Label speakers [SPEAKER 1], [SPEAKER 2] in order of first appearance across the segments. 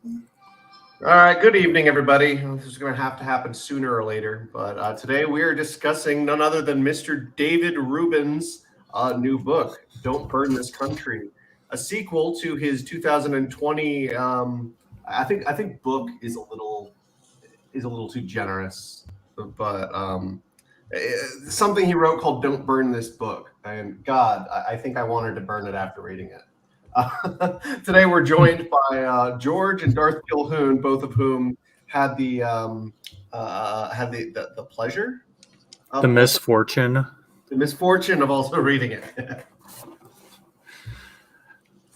[SPEAKER 1] All right, good evening, everybody. This is going to have to happen sooner or later, but today we are discussing none other than Mr. David Rubin's new book, "Don't Burn This Country," a sequel to his 2020. I think book is a little too generous, but something he wrote called "Don't Burn This Book," and God, I think I wanted to burn it after reading it. Today we're joined by George and Darth Killhoon, both of whom had the pleasure
[SPEAKER 2] The
[SPEAKER 1] of
[SPEAKER 2] misfortune.
[SPEAKER 1] the misfortune of also reading it.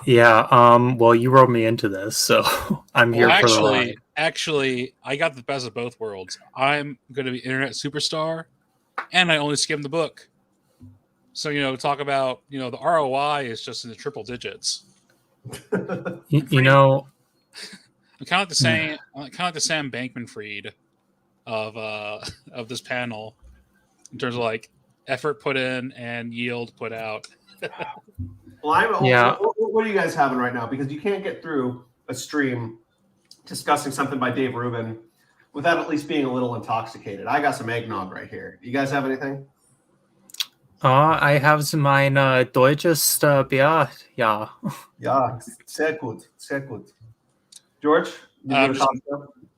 [SPEAKER 2] Yeah, well, you wrote me into this, so I'm here for the ride.
[SPEAKER 3] Actually, I got the best of both worlds. I'm going to be internet superstar, and I only skimmed the book. So, talk about, the ROI is just in the triple digits.
[SPEAKER 2] You know,
[SPEAKER 3] I'm kind of like the Sam Bankman-Fried of this panel in terms of like effort put in and yield put out.
[SPEAKER 2] Yeah.
[SPEAKER 1] What are you guys having right now? Because you can't get through a stream discussing something by Dave Rubin without at least being a little intoxicated. I got some eggnog right here. You guys have anything?
[SPEAKER 2] I have mein deutsches Bier. Yeah.
[SPEAKER 1] Yeah, sehr gut, sehr gut. George,
[SPEAKER 3] I'm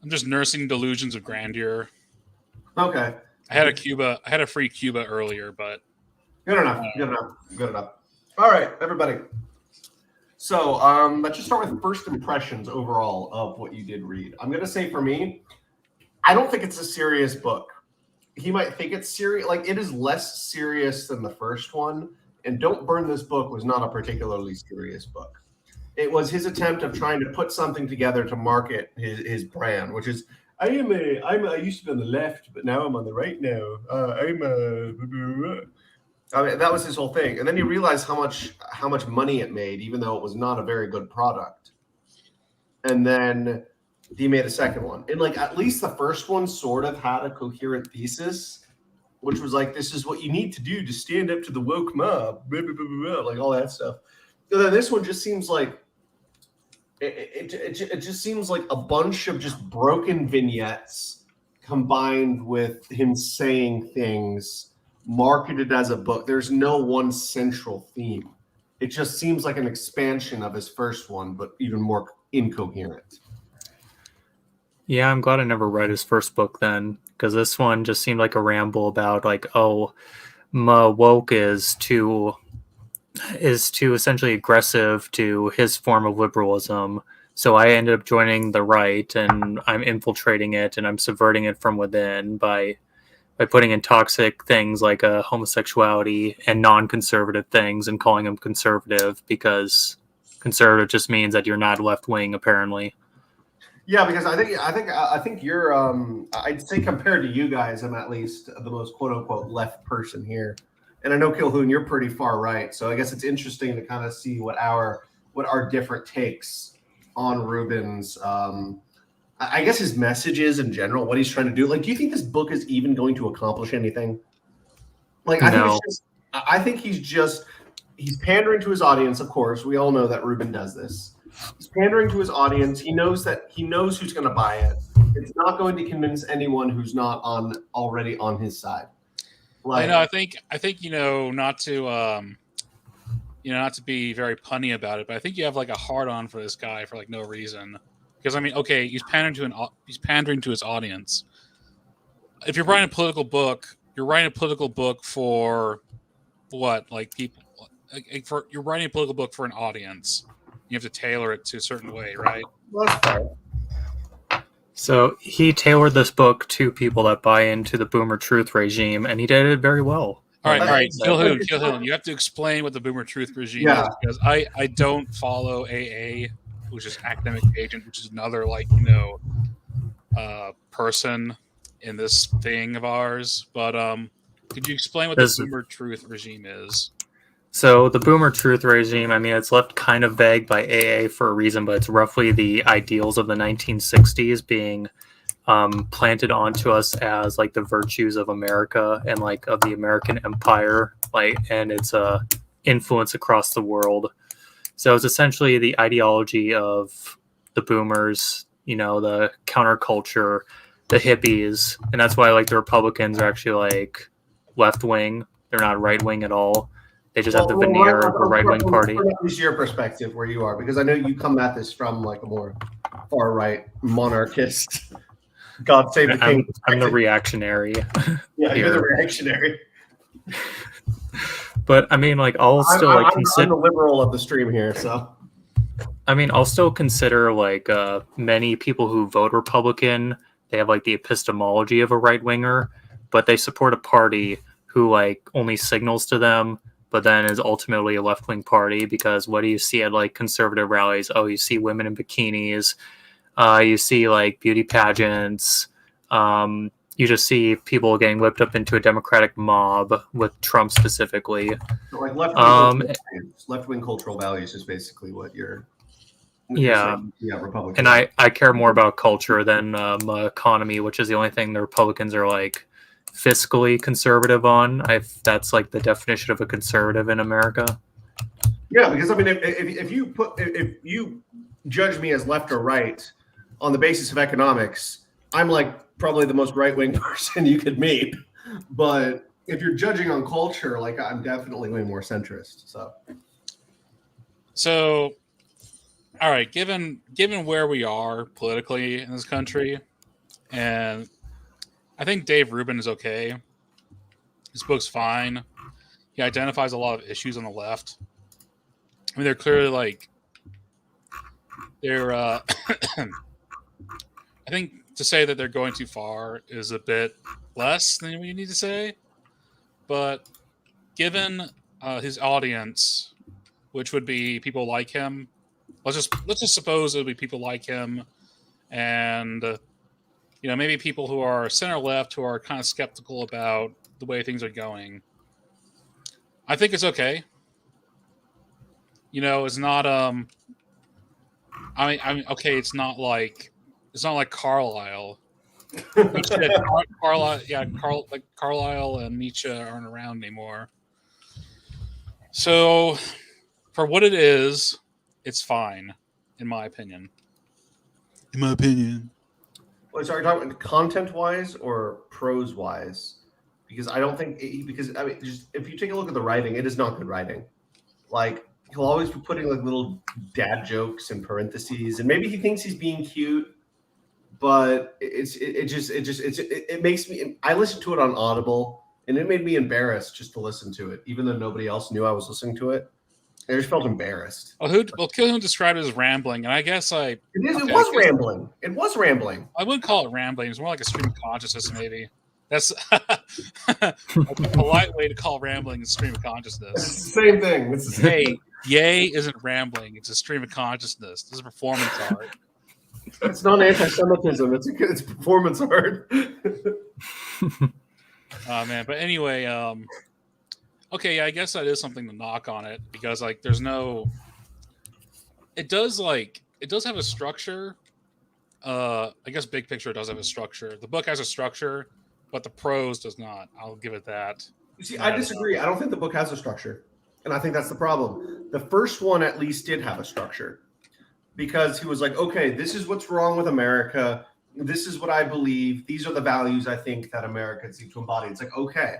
[SPEAKER 3] just nursing delusions of grandeur.
[SPEAKER 1] Okay.
[SPEAKER 3] I had a free Cuba earlier, but
[SPEAKER 1] Good enough. All right, everybody. So let's just start with first impressions overall of what you did read. I'm going to say for me, I don't think it's a serious book. He might think it's serious. Like, it is less serious than the first one. And Don't Burn This Book was not a particularly serious book. It was his attempt of trying to put something together to market his brand, which is, I used to be on the left, but now I'm on the right now. I mean, that was his whole thing. And then you realize how much money it made, even though it was not a very good product. And then he made a second one. And like, at least the first one sort of had a coherent thesis, which was like, this is what you need to do to stand up to the woke mob, blah, blah, blah, blah, like all that stuff. And then this one just seems like it just seems like a bunch of just broken vignettes combined with him saying things marketed as a book. There's no one central theme. It just seems like an expansion of his first one, but even more incoherent.
[SPEAKER 2] Yeah, I'm glad I never read his first book then, because this one just seemed like a ramble about like, oh, my woke is too essentially aggressive to his form of liberalism. So I ended up joining the right, and I'm infiltrating it, and I'm subverting it from within by putting in toxic things like homosexuality and non-conservative things and calling them conservative, because conservative just means that you're not left wing, apparently.
[SPEAKER 1] Yeah, because I think you're I'd say compared to you guys, I'm at least the most quote unquote left person here. And I know Killhoon, you're pretty far right. So I guess it's interesting to kind of see what our different takes on Rubin's I guess his messages in general, what he's trying to do. Like, do you think this book is even going to accomplish anything? Like, I think he's pandering to his audience, of course. We all know that Rubin does this. He's pandering to his audience. He knows who's going to buy it. It's not going to convince anyone who's not already on his side.
[SPEAKER 3] Like, I think not to be very punny about it, but I think you have like a hard on for this guy for like no reason. Because I mean, okay, he's pandering to his audience. If you're writing a political book, you're writing a political book for what? Like people, you're writing a political book for an audience. You have to tailor it to a certain way, right?
[SPEAKER 2] So he tailored this book to people that buy into the boomer truth regime, and he did it very well.
[SPEAKER 3] All right. Killhoon. You have to explain what the boomer truth regime is, because I don't follow AA, which is academic agent, which is another person in this thing of ours. But could you explain what the boomer truth regime is?
[SPEAKER 2] So the boomer truth regime, I mean, it's left kind of vague by AA for a reason, but it's roughly the ideals of the 1960s being planted onto us as like the virtues of America and like of the American empire, like, and its influence across the world. So it's essentially the ideology of the boomers, the counterculture, the hippies, and that's why like the Republicans are actually like left wing. They're not right wing at all. They just have the veneer of a right wing party.
[SPEAKER 1] From at least your perspective, where you are, because I know you come at this from like a more far right monarchist. God save the king.
[SPEAKER 2] I'm the reactionary.
[SPEAKER 1] Yeah, you're the reactionary.
[SPEAKER 2] But I mean, like, I'll still like
[SPEAKER 1] I'm the liberal of the stream here, so.
[SPEAKER 2] I mean, I'll still consider like many people who vote Republican, they have like the epistemology of a right winger, but they support a party who like only signals to them, but then is ultimately a left wing party. Because what do you see at like conservative rallies? Oh, you see women in bikinis, you see like beauty pageants. You just see people getting whipped up into a Democratic mob with Trump specifically.
[SPEAKER 1] So like left-wing cultural values is basically what you're saying. Yeah, Republican.
[SPEAKER 2] And I care more about culture than economy, which is the only thing the Republicans are like fiscally conservative on. That's like the definition of a conservative in America.
[SPEAKER 1] Yeah, because I mean, if you judge me as left or right on the basis of economics, I'm like probably the most right-wing person you could meet. But if you're judging on culture, like I'm definitely way more centrist.
[SPEAKER 3] So all right, given where we are politically in this country, and I think Dave Rubin is okay. His book's fine. He identifies a lot of issues on the left. I mean, they're clearly like they're. I think to say that they're going too far is a bit less than what you need to say, but given his audience, which would be people like him, let's just suppose it would be people like him, and maybe people who are center left who are kind of skeptical about the way things are going. I think it's okay. It's not I mean, okay, it's not like Carlyle. Carlyle and Nietzsche aren't around anymore. So, for what it is, it's fine, in my opinion.
[SPEAKER 1] Well, so are you talking content-wise or prose-wise? Because I don't think I mean, just if you take a look at the writing, it is not good writing. Like he'll always be putting like little dad jokes in parentheses, and maybe he thinks he's being cute, but it makes me. I listened to it on Audible, and it made me embarrassed just to listen to it, even though nobody else knew I was listening to it. I just felt embarrassed.
[SPEAKER 3] Well, Killhoon described it as rambling, and I guess
[SPEAKER 1] It was rambling. It was rambling.
[SPEAKER 3] I wouldn't call it rambling. It's more like a stream of consciousness, maybe. That's a polite way to call rambling is stream of consciousness.
[SPEAKER 1] It's the same thing.
[SPEAKER 3] Hey, yay isn't rambling. It's a stream of consciousness. This is performance art.
[SPEAKER 1] It's not anti-Semitism. It's performance art.
[SPEAKER 3] Oh man, but anyway, okay, yeah, I guess that is something to knock on it because like there's no. It does have a structure. I guess big picture does have a structure. The book has a structure, but the prose does not. I'll give it that.
[SPEAKER 1] You see, I disagree. I don't think the book has a structure, and I think that's the problem. The first one at least did have a structure because he was like, okay, this is what's wrong with America. This is what I believe. These are the values I think that Americans need to embody. It's like, okay.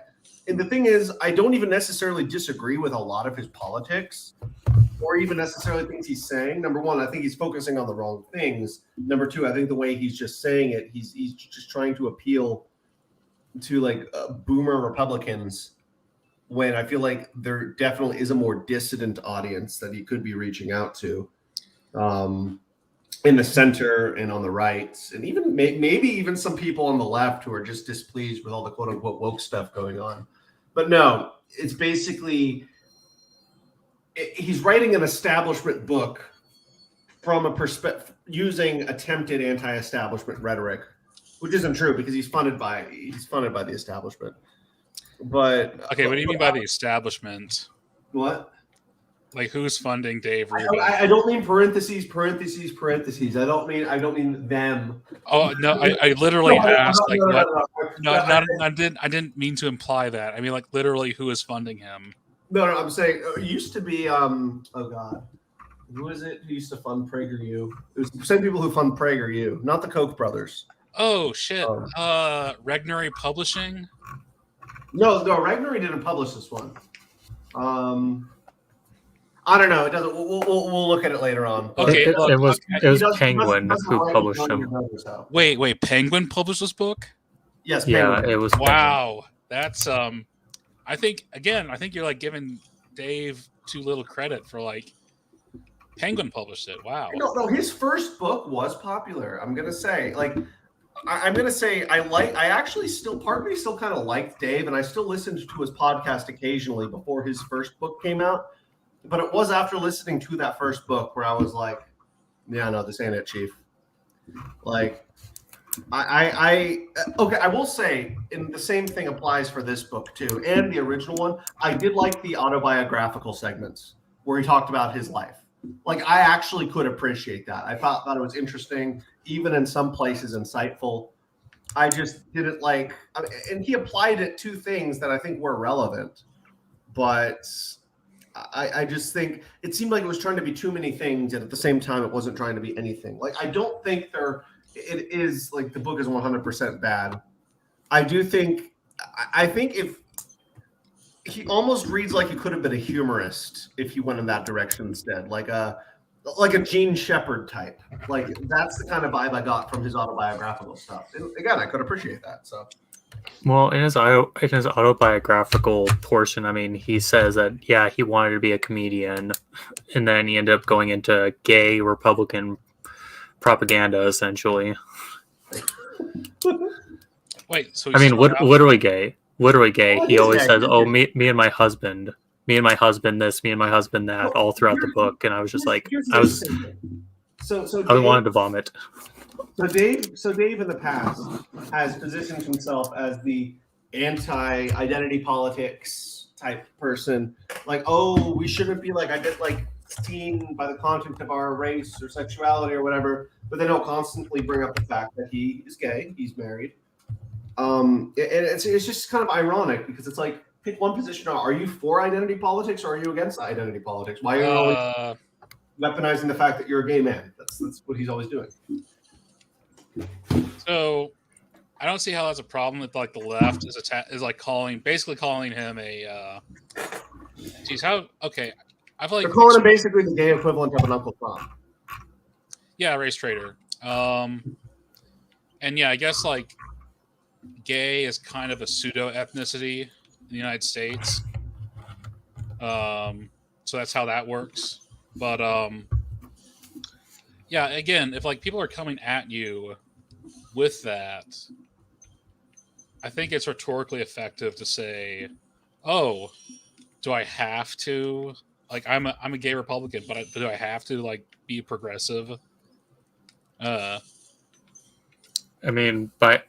[SPEAKER 1] And the thing is, I don't even necessarily disagree with a lot of his politics or even necessarily things he's saying. Number one, I think he's focusing on the wrong things. Number two, I think the way he's just saying it, he's just trying to appeal to like boomer Republicans when I feel like there definitely is a more dissident audience that he could be reaching out to in the center and on the right. And even maybe even some people on the left who are just displeased with all the quote unquote woke stuff going on. But no, it's basically he's writing an establishment book from a perspective using attempted anti-establishment rhetoric, which isn't true because he's funded by the establishment. But
[SPEAKER 3] okay, what do you mean by the establishment?
[SPEAKER 1] What?
[SPEAKER 3] Like who's funding Dave Rubin?
[SPEAKER 1] I don't mean parentheses. I don't mean them.
[SPEAKER 3] Oh no, I literally asked like what? No, I didn't mean to imply that. I mean like literally who is funding him?
[SPEAKER 1] No, I'm saying it used to be. Oh God, Who is it who used to fund PragerU? It was the same people who fund PragerU, not the Koch brothers.
[SPEAKER 3] Oh shit! Regnery Publishing.
[SPEAKER 1] No, Regnery didn't publish this one. I don't know. It doesn't. We'll look at it later on.
[SPEAKER 3] Okay,
[SPEAKER 2] it was Penguin who
[SPEAKER 1] write
[SPEAKER 2] published
[SPEAKER 1] it on
[SPEAKER 2] him.
[SPEAKER 1] your notes, though.
[SPEAKER 3] Wait, Penguin published this book?
[SPEAKER 1] Yes.
[SPEAKER 2] Yeah,
[SPEAKER 1] Penguin.
[SPEAKER 2] it was.
[SPEAKER 3] Wow, that's I think you're like giving Dave too little credit for like Penguin published it. Wow.
[SPEAKER 1] No. His first book was popular. I'm gonna say, like, I actually still, part of me still kind of liked Dave, and I still listened to his podcast occasionally before his first book came out. But it was after listening to that first book where I was like, yeah, no, this ain't it, Chief. Like, I will say, and the same thing applies for this book too, and the original one. I did like the autobiographical segments where he talked about his life. Like, I actually could appreciate that. I thought it was interesting, even in some places insightful. I just didn't like, and he applied it to things that I think were relevant, but I just think it seemed like it was trying to be too many things, and at the same time, it wasn't trying to be anything. Like, I don't think it is like the book is 100% bad. I think if he almost reads like he could have been a humorist if he went in that direction instead, like a Gene Shepherd type. Like, that's the kind of vibe I got from his autobiographical stuff. And again, I could appreciate that. So.
[SPEAKER 2] Well, in his autobiographical portion, I mean, he says that, yeah, he wanted to be a comedian, and then he ended up going into gay Republican propaganda, essentially.
[SPEAKER 3] Wait, so
[SPEAKER 2] I mean, literally gay. Literally gay.
[SPEAKER 1] Oh,
[SPEAKER 2] he always
[SPEAKER 1] gay.
[SPEAKER 2] says, "Oh, me and my husband this, me and my husband that," all throughout the book, and I was just like, I wanted to vomit.
[SPEAKER 1] So Dave in the past has positioned himself as the anti-identity politics type person. Like, oh, we shouldn't be seen by the content of our race or sexuality or whatever. But then he'll constantly bring up the fact that he is gay, he's married. And it's just kind of ironic because it's like, pick one position. Are you for identity politics or are you against identity politics? Why are you always weaponizing the fact that you're a gay man? That's what he's always doing.
[SPEAKER 3] So I don't see how that's a problem if like the left is basically calling him a geez, how okay. I feel like
[SPEAKER 1] they're calling him basically the gay equivalent of an Uncle Tom.
[SPEAKER 3] Yeah, race traitor. And yeah, I guess like gay is kind of a pseudo ethnicity in the United States. So that's how that works. But yeah, again, if like people are coming at you with that, I think it's rhetorically effective to say, "Oh, do I have to like I'm a gay Republican, but do I have to like be progressive?" I
[SPEAKER 2] mean, by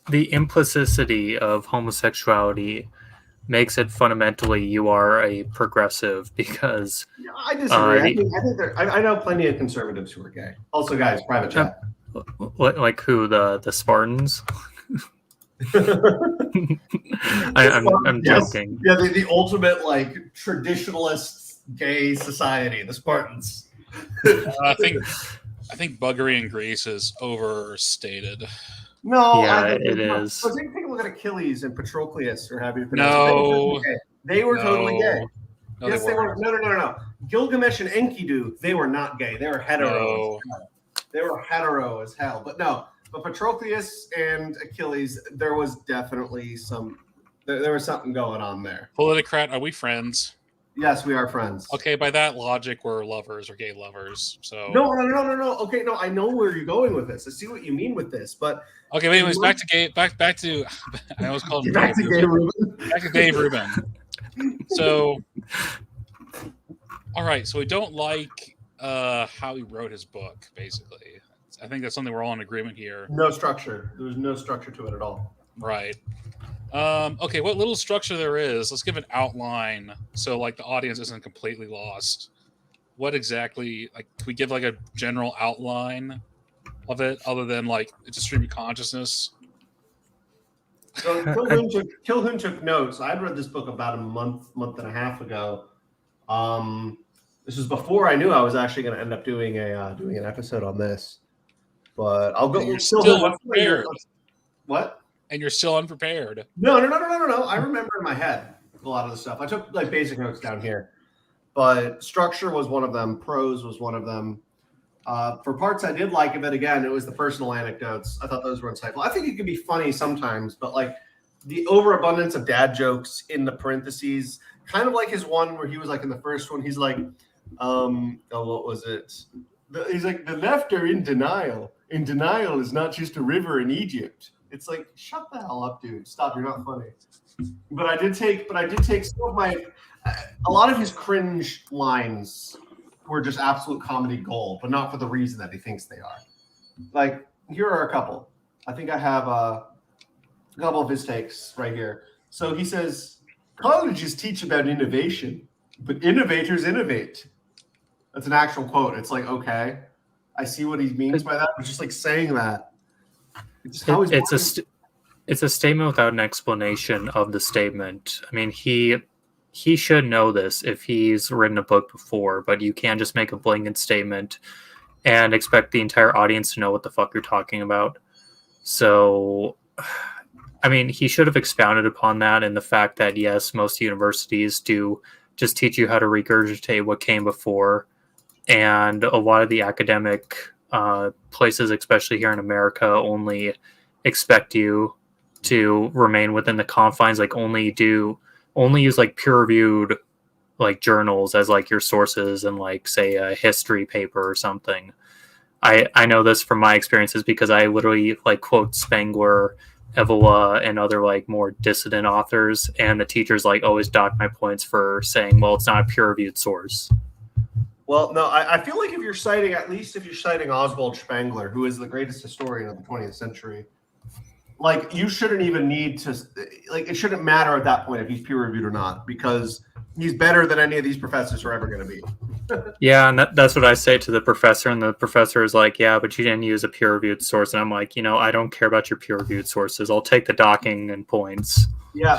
[SPEAKER 2] the implicitity of homosexuality makes it fundamentally you are a progressive because
[SPEAKER 1] I disagree. I know plenty of conservatives who are gay. Also, guys, private chat.
[SPEAKER 2] Like who, the Spartans? I'm joking.
[SPEAKER 1] Yeah, the ultimate like traditionalist gay society, the Spartans.
[SPEAKER 3] I think buggery in Greece is overstated.
[SPEAKER 1] No,
[SPEAKER 2] yeah, it is.
[SPEAKER 1] So take a look at Achilles and Patroclus, or have you?
[SPEAKER 3] No,
[SPEAKER 1] they were totally gay.
[SPEAKER 3] No,
[SPEAKER 1] yes, they were. No. Gilgamesh and Enkidu, they were not gay. They were hetero.
[SPEAKER 3] No.
[SPEAKER 1] They were hetero as hell. But Patroclus and Achilles, there was definitely there was something going on there.
[SPEAKER 3] Politicrat, are we friends?
[SPEAKER 1] Yes, we are friends.
[SPEAKER 3] Okay, by that logic, we're lovers or gay lovers. So
[SPEAKER 1] no. Okay, no, I know where you're going with this. I see what you mean with this, but
[SPEAKER 3] okay. But anyways, back to I always called him
[SPEAKER 1] back to Dave Rubin.
[SPEAKER 3] Back to Dave Rubin. So, all right. So we don't like how he wrote his book. Basically, I think that's something we're all in agreement here.
[SPEAKER 1] No structure. There was no structure to it at all.
[SPEAKER 3] Right. Okay, what little structure there is, let's give an outline so like the audience isn't completely lost. What exactly, like, can we give like a general outline of it other than like it's a stream of consciousness?
[SPEAKER 1] So Killhoon took notes. I read this book about a month and a half ago. This was before I knew I was actually going to end up doing an episode on this. But I'll go.
[SPEAKER 3] You're still unprepared.
[SPEAKER 1] What?
[SPEAKER 3] And you're still unprepared.
[SPEAKER 1] No. I remember in my head a lot of the stuff. I took like basic notes down here, but structure was one of them. Prose was one of them. For parts I did like of it, again, it was the personal anecdotes. I thought those were insightful. I think it can be funny sometimes, but like the overabundance of dad jokes in the parentheses, kind of like his one where he was like in the first one, he's like, what was it? He's like, the left are in denial. And denial is not just a river in Egypt. It's like, shut the hell up, dude. Stop, you're not funny. But I did take some of my, a lot of his cringe lines were just absolute comedy gold, but not for the reason that he thinks they are. Like, here are a couple. I think I have a couple of his takes right here. So he says, colleges teach about innovation, but innovators innovate. That's an actual quote. It's like, okay, I see what he means by that, but just like saying that.
[SPEAKER 2] It's a statement without an explanation of the statement. I mean, he should know this if he's written a book before, but you can't just make a blanket statement and expect the entire audience to know what the fuck you're talking about. So, I mean, he should have expounded upon that and the fact that, yes, most universities do just teach you how to regurgitate what came before. And a lot of the academic places, especially here in America, only expect you to remain within the confines, like only use like peer-reviewed like journals as like your sources and like say a history paper or something. I know this from my experiences because I literally like quote Spengler, Evola, and other like more dissident authors, and the teachers like always dock my points for saying, well, it's not a peer-reviewed source.
[SPEAKER 1] Well, no, I feel like if you're citing Oswald Spengler, who is the greatest historian of the 20th century, like you shouldn't even need to, like it shouldn't matter at that point if he's peer reviewed or not, because he's better than any of these professors are ever going to be.
[SPEAKER 2] Yeah, and that's what I say to the professor, and the professor is like, yeah, but you didn't use a peer reviewed source, and I'm like, I don't care about your peer reviewed sources. I'll take the docking and points.
[SPEAKER 1] Yeah,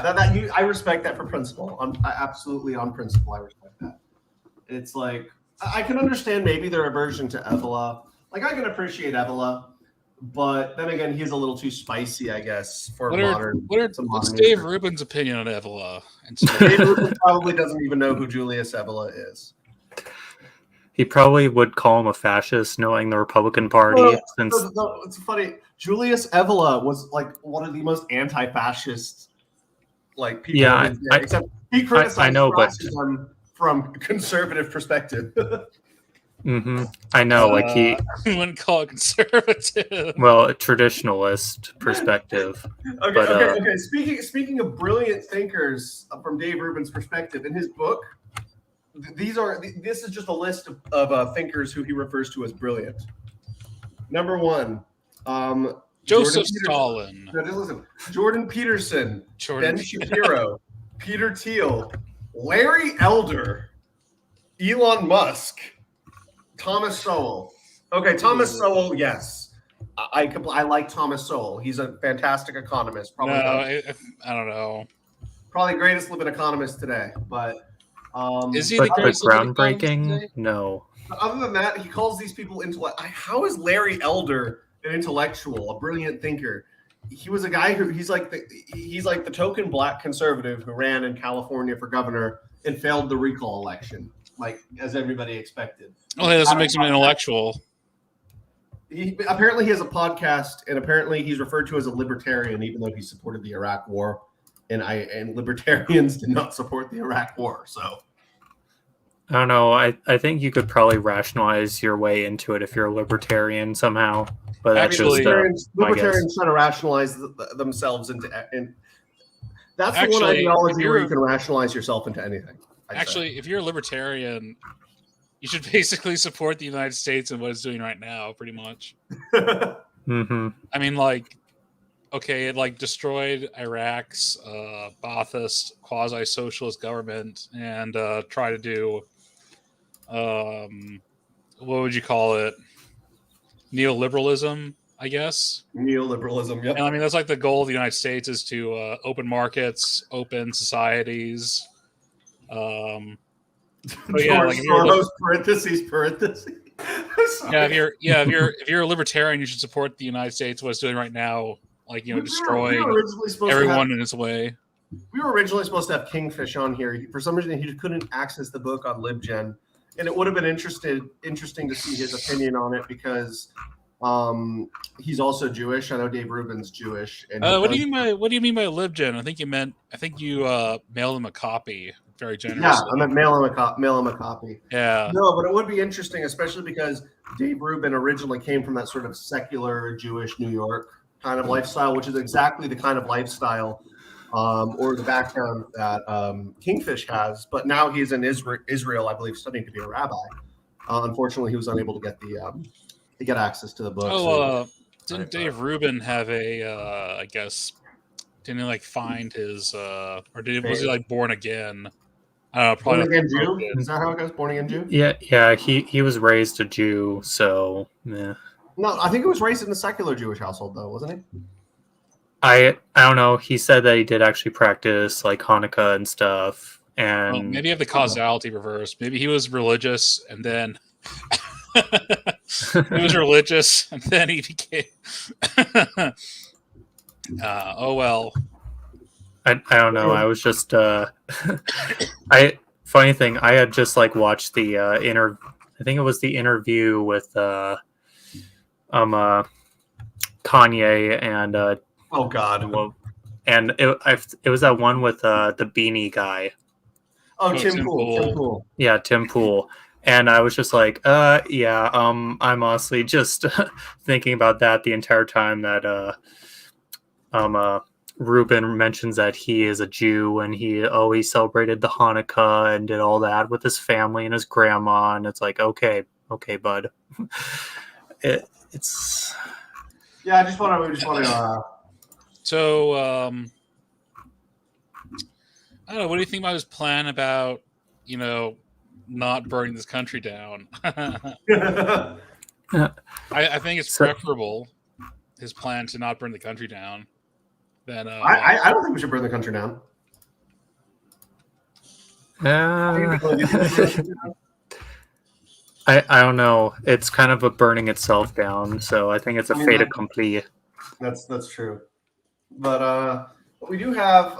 [SPEAKER 1] I respect that for principle. I absolutely on principle, I respect that. It's like I can understand maybe their aversion to Evola. Like I can appreciate Evola, but then again, he's a little too spicy, I guess, for
[SPEAKER 3] what's Dave Rubin's opinion on Evola?
[SPEAKER 1] Dave Rubin probably doesn't even know who Julius Evola is.
[SPEAKER 2] He probably would call him a fascist, knowing the Republican Party.
[SPEAKER 1] No, it's funny. Julius Evola was like one of the most anti-fascist like people.
[SPEAKER 2] Yeah,
[SPEAKER 1] except he criticized
[SPEAKER 2] I know, but
[SPEAKER 1] from conservative perspective.
[SPEAKER 2] Mm-hmm. I know, like he
[SPEAKER 3] wouldn't call it conservative.
[SPEAKER 2] Well, a traditionalist perspective.
[SPEAKER 1] Okay. Speaking of brilliant thinkers from Dave Rubin's perspective, in his book, this is just a list of thinkers who he refers to as brilliant. Number one,
[SPEAKER 3] Joseph Stalin.
[SPEAKER 1] No, just listen. Jordan Peterson, Ben Shapiro, Peter Thiel, Larry Elder, Elon Musk, Thomas Sowell. Okay, Thomas Sowell, yes. I like Thomas Sowell. He's a fantastic economist.
[SPEAKER 3] I don't know.
[SPEAKER 1] Probably greatest living economist today. But
[SPEAKER 3] is he the greatest
[SPEAKER 2] groundbreaking? No.
[SPEAKER 1] Other than that, he calls these people how is Larry Elder an intellectual, a brilliant thinker? He was a guy who he's like the token black conservative who ran in California for governor and failed the recall election, like as everybody expected.
[SPEAKER 3] Oh, that doesn't make him an intellectual.
[SPEAKER 1] Apparently he has a podcast, and apparently he's referred to as a libertarian, even though he supported the Iraq War, and libertarians did not support the Iraq War. So
[SPEAKER 2] I don't know. I think you could probably rationalize your way into it if you're a libertarian somehow. But
[SPEAKER 3] actually,
[SPEAKER 1] libertarians try to rationalize themselves into. And that's the one ideology where you can rationalize yourself into anything.
[SPEAKER 3] If you're a libertarian, you should basically support the United States and what it's doing right now, pretty much.
[SPEAKER 2] Mm-hmm.
[SPEAKER 3] I mean, okay, it destroyed Iraq's Ba'athist quasi-socialist government and try to do, what would you call it? Neoliberalism, I guess.
[SPEAKER 1] Neoliberalism, yep.
[SPEAKER 3] And I mean, that's like the goal of the United States is to open markets, open societies, Oh, yeah,
[SPEAKER 1] George
[SPEAKER 3] like if you're,
[SPEAKER 1] Soros, parentheses.
[SPEAKER 3] yeah, if you're a libertarian, you should support the United States. What it's doing right now, like
[SPEAKER 1] We were
[SPEAKER 3] destroying
[SPEAKER 1] originally supposed
[SPEAKER 3] everyone in its way.
[SPEAKER 1] We were originally supposed to have Kingfish on here. For some reason, he couldn't access the book on LibGen, and it would have been interesting to see his opinion on it because he's also Jewish. I know Dave Rubin's Jewish. And
[SPEAKER 3] What do you mean by LibGen? I think you mailed him a copy very generously.
[SPEAKER 1] Yeah, I'm gonna mail him a copy.
[SPEAKER 3] Yeah.
[SPEAKER 1] No, but it would be interesting, especially because Dave Rubin originally came from that sort of secular Jewish New York kind of lifestyle, which is exactly the kind of lifestyle or the background that Kingfish has. But now he's in Israel, I believe, studying to be a rabbi. Unfortunately, he was unable to get access to the book.
[SPEAKER 3] Oh, didn't Dave Rubin have a? I guess didn't he like find his or was he like born again? I don't know. Probably
[SPEAKER 1] born again Jew. Is that how it goes? Born again Jew.
[SPEAKER 2] Yeah. He was raised a Jew, so yeah.
[SPEAKER 1] No, I think he was raised in a secular Jewish household, though, wasn't he?
[SPEAKER 2] I don't know. He said that he did actually practice like Hanukkah and stuff, and
[SPEAKER 3] well, maybe you have the causality reversed. Maybe he was religious and then he was religious and then he became. Oh well.
[SPEAKER 2] I don't know. I was just funny thing. I had just like watched the I think it was the interview with Kanye and
[SPEAKER 1] oh God,
[SPEAKER 2] and it was that one with the beanie guy.
[SPEAKER 1] Oh, Tim Pool.
[SPEAKER 2] Yeah, Tim Pool. And I was just like, I'm honestly just thinking about that the entire time that Rubin mentions that he is a Jew and he always celebrated the Hanukkah and did all that with his family and his grandma. And it's like, okay, bud. It's.
[SPEAKER 1] Yeah, I just want to.
[SPEAKER 3] So, I don't know. What do you think about his plan about, not burning this country down? I think it's preferable, his plan to not burn the country down. Than,
[SPEAKER 1] I don't think we should burn the country down.
[SPEAKER 2] I don't know. It's kind of a burning itself down, so I think it's a fait accompli.
[SPEAKER 1] That's true. But we do have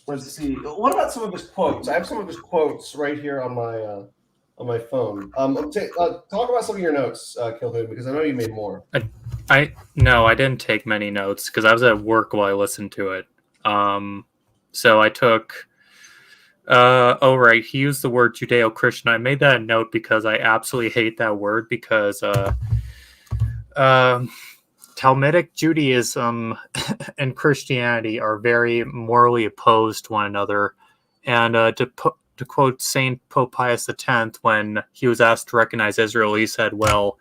[SPEAKER 1] let's see. What about some of his quotes? I have some of his quotes right here on my phone. Talk about some of your notes, Killhoon, because I know you made more.
[SPEAKER 2] I didn't take many notes because I was at work while I listened to it. So I took. Right. He used the word Judeo-Christian. I made that a note because I absolutely hate that word because Talmudic Judaism and Christianity are very morally opposed to one another. And to quote Saint Pope Pius X, when he was asked to recognize Israel, he said, well,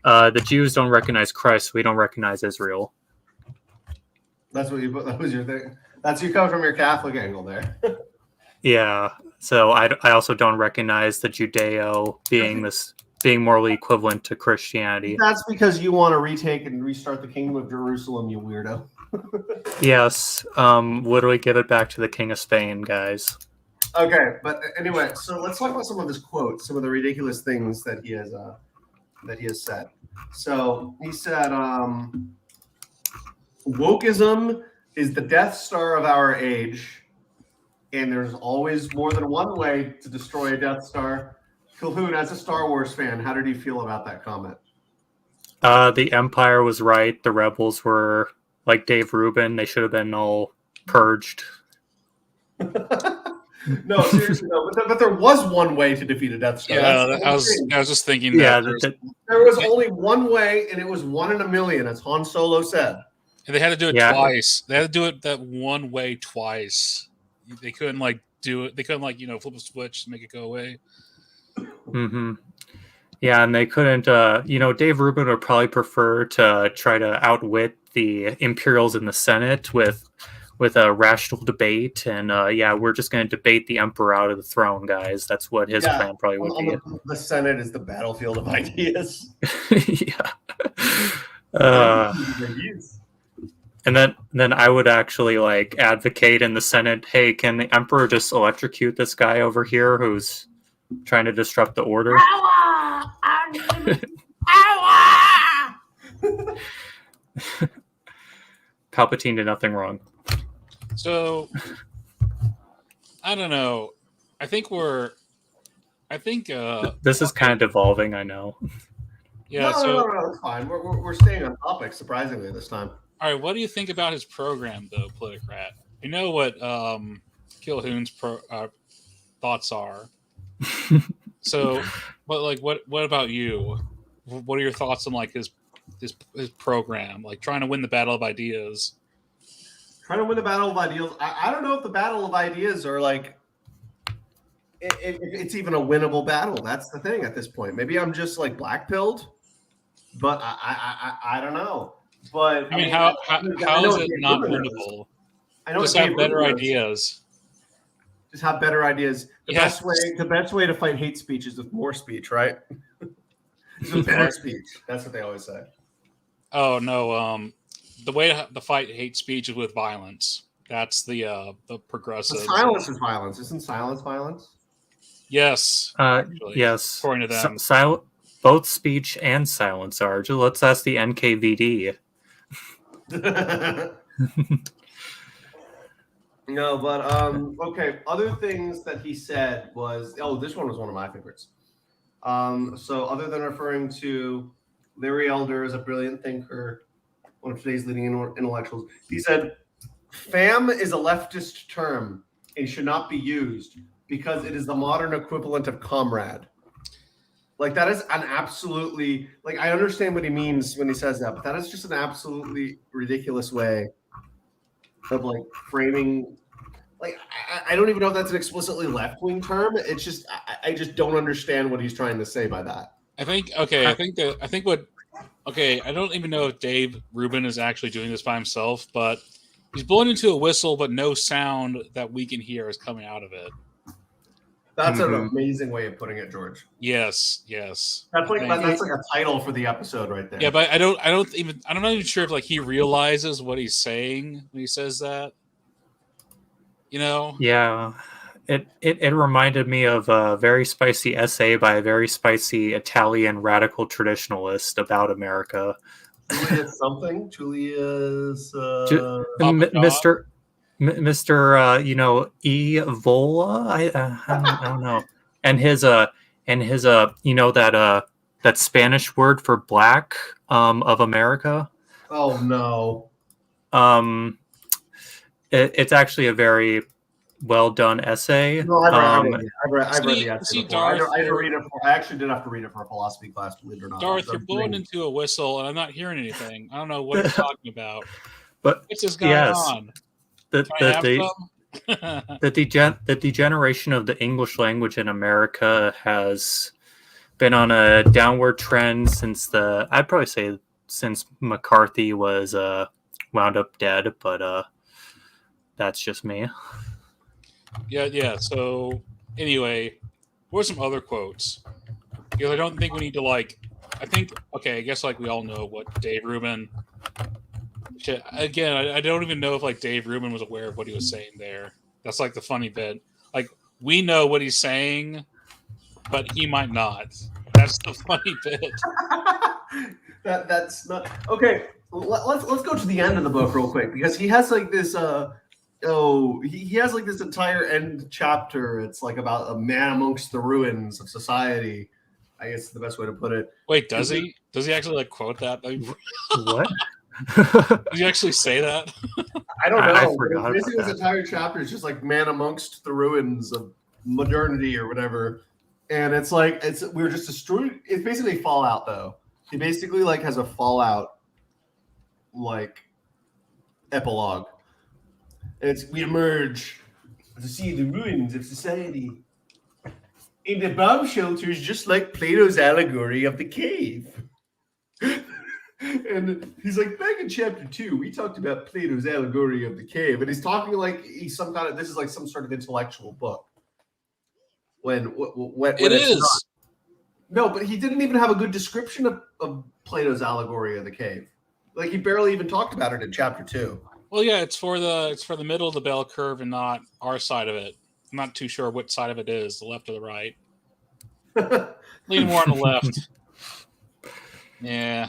[SPEAKER 2] the Jews don't recognize Christ, so we don't recognize Israel.
[SPEAKER 1] That was your thing. You come from your Catholic angle there.
[SPEAKER 2] Yeah, so I also don't recognize the Judeo being morally equivalent to Christianity.
[SPEAKER 1] That's because you want to retake and restart the Kingdom of Jerusalem, you weirdo.
[SPEAKER 2] Yes, literally give it back to the King of Spain, guys.
[SPEAKER 1] Okay, but anyway, so let's talk about some of his quotes, some of the ridiculous things that he has said. So he said, "Wokeism is the Death Star of our age. And there's always more than one way to destroy a Death Star." Killhoon, as a Star Wars fan, how did you feel about that comment?
[SPEAKER 2] The Empire was right. The Rebels were like Dave Rubin. They should have been all purged.
[SPEAKER 1] No, seriously, no. But there was one way to defeat a Death Star.
[SPEAKER 3] Yeah, I was just thinking
[SPEAKER 2] that.
[SPEAKER 1] There was only one way, and it was 1 in a million, as Han Solo said.
[SPEAKER 3] And they had to do it twice. They had to do it that one way twice. They couldn't do it. They couldn't flip a switch to make it go away.
[SPEAKER 2] Mm-hmm. Yeah, and they couldn't. Dave Rubin would probably prefer to try to outwit the Imperials in the Senate with a rational debate. And we're just going to debate the Emperor out of the throne, guys. That's what his plan probably would be.
[SPEAKER 1] The Senate is the battlefield of ideas.
[SPEAKER 2] Yeah. then I would actually like advocate in the Senate, hey, can the Emperor just electrocute this guy over here who's trying to disrupt the order? Palpatine did nothing wrong.
[SPEAKER 3] So I don't know. I think
[SPEAKER 2] This is kind of devolving, I know.
[SPEAKER 3] yeah.
[SPEAKER 1] No, it's fine. We're staying on topic surprisingly this time.
[SPEAKER 3] All right, what do you think about his program, though, Politicrat? You know what Killhoon's thoughts are. So, but like, what about you? What are your thoughts on like his program, like trying to win the battle of ideas?
[SPEAKER 1] Trying to win the battle of ideas. I don't know if the battle of ideas are like it's even a winnable battle. That's the thing at this point. Maybe I'm just like black-pilled, but I don't know. But
[SPEAKER 3] I mean, how is it not winnable?
[SPEAKER 1] I know
[SPEAKER 3] just have better ideas.
[SPEAKER 1] Just have better ideas. The best way to fight hate speech is with more speech, right? It's with better speech. That's what they always say.
[SPEAKER 3] Oh no, the way to fight hate speech is with violence. That's the progressive.
[SPEAKER 1] But silence is violence. Isn't silence violence?
[SPEAKER 3] Yes.
[SPEAKER 2] Yes.
[SPEAKER 3] According to them.
[SPEAKER 2] Both speech and silence are. Let's ask the NKVD.
[SPEAKER 1] No, but okay. Other things that he said was this one was one of my favorites. So other than referring to Larry Elder as a brilliant thinker, one of today's leading intellectuals, he said, "Fam is a leftist term and should not be used because it is the modern equivalent of comrade." Like that is an absolutely like I understand what he means when he says that, but that is just an absolutely ridiculous way of like framing. Like I don't even know if that's an explicitly left-wing term. It's just I just don't understand what he's trying to say by that.
[SPEAKER 3] I don't even know if Dave Rubin is actually doing this by himself, but he's blowing into a whistle, but no sound that we can hear is coming out of it.
[SPEAKER 1] That's an amazing way of putting it, George.
[SPEAKER 3] Yes.
[SPEAKER 1] That's like a title for the episode right there.
[SPEAKER 3] Yeah, but I'm not even sure if like he realizes what he's saying when he says that. You know?
[SPEAKER 2] Yeah. It reminded me of a very spicy essay by a very spicy Italian radical traditionalist about America.
[SPEAKER 1] Julius something? Julius
[SPEAKER 2] Mr. Evola. I don't know. And his that Spanish word for black of America.
[SPEAKER 1] Oh no.
[SPEAKER 2] It's actually a very well done essay.
[SPEAKER 1] No, I read the essay before.
[SPEAKER 3] Darth,
[SPEAKER 1] I actually did have to read it for a philosophy class, believe it or not.
[SPEAKER 3] Darth, you're blowing into a whistle and I'm not hearing anything. I don't know what you're talking about.
[SPEAKER 2] But
[SPEAKER 3] what's this going on?
[SPEAKER 2] The degeneration of the English language in America has been on a downward trend since I'd probably say since McCarthy was wound up dead, but that's just me.
[SPEAKER 3] Yeah. So anyway, what are some other quotes? Because I don't think we need to I guess like we all know what Dave Rubin. Again, I don't even know if like Dave Rubin was aware of what he was saying there. That's like the funny bit. Like we know what he's saying, but he might not. That's the funny bit.
[SPEAKER 1] That's not okay. Let's go to the end of the book real quick because he has like this. He has like this entire end chapter. It's like about a man amongst the ruins of society. I guess is the best way to put it.
[SPEAKER 3] Wait, does he? Does he actually like quote that?
[SPEAKER 2] What?
[SPEAKER 3] Did you actually say that?
[SPEAKER 1] I don't know.
[SPEAKER 2] I forgot
[SPEAKER 1] Basically,
[SPEAKER 2] about
[SPEAKER 1] this entire chapter is just like man amongst the ruins of modernity or whatever, and it's like we were just destroyed. It's basically Fallout, though. He basically like has a Fallout like epilogue. And we emerge to see the ruins of society in the bomb shelters, just like Plato's allegory of the cave. And he's like, back in chapter 2, we talked about Plato's allegory of the cave, and he's talking like he's this is like some sort of intellectual book. When it is not. No, but he didn't even have a good description of Plato's allegory of the cave. Like he barely even talked about it in chapter 2.
[SPEAKER 3] Well, yeah, it's for the middle of the bell curve and not our side of it. I'm not too sure which side of it is, the left or the right. Lean more on the left. Yeah.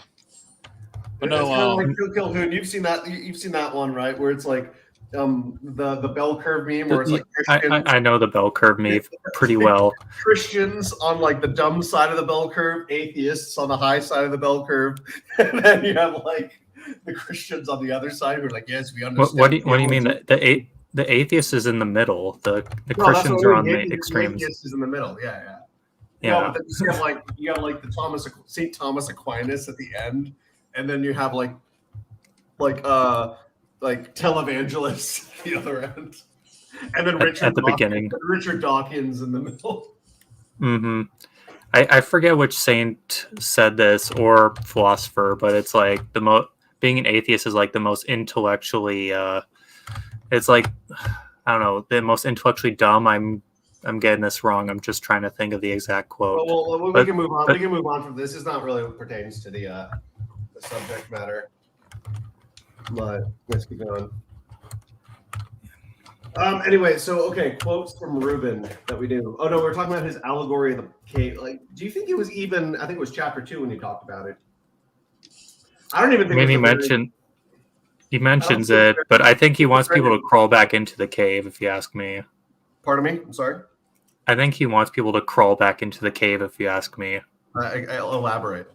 [SPEAKER 3] But
[SPEAKER 1] It's
[SPEAKER 3] no,
[SPEAKER 1] kind of like Killhoon. You've seen that one, right? Where it's like the bell curve meme, where it's like
[SPEAKER 2] I know the bell curve meme pretty well.
[SPEAKER 1] Christians on like the dumb side of the bell curve, atheists on the high side of the bell curve, and then you have like the Christians on the other side who are like, yes, we understand.
[SPEAKER 2] What do you mean? The atheist is in the middle. The Christians are on the extremes.
[SPEAKER 1] The atheist is in the middle. Yeah.
[SPEAKER 2] Yeah.
[SPEAKER 1] No, but then you have like the St. Thomas Aquinas at the end, and then you have like televangelists at the other end, and then Richard Dawkins in the middle.
[SPEAKER 2] Mm-hmm. I forget which saint said this or philosopher, but it's like being an atheist is like the most intellectually. It's like I don't know, the most intellectually dumb. I'm getting this wrong. I'm just trying to think of the exact quote.
[SPEAKER 1] Well, we can move on. We can move on from this. It's not really what pertains to the subject matter. But let's keep going. Anyway, so quotes from Rubin that we do. Oh no, we're talking about his allegory of the cave. Like, do you think it was even? I think it was chapter 2 when you talked about it. I don't even think.
[SPEAKER 2] I mean, he mentions it, but I think he wants people to crawl back into the cave. If you ask me.
[SPEAKER 1] Pardon me. I'm sorry.
[SPEAKER 2] I think he wants people to crawl back into the cave. If you ask me.
[SPEAKER 1] I'll elaborate.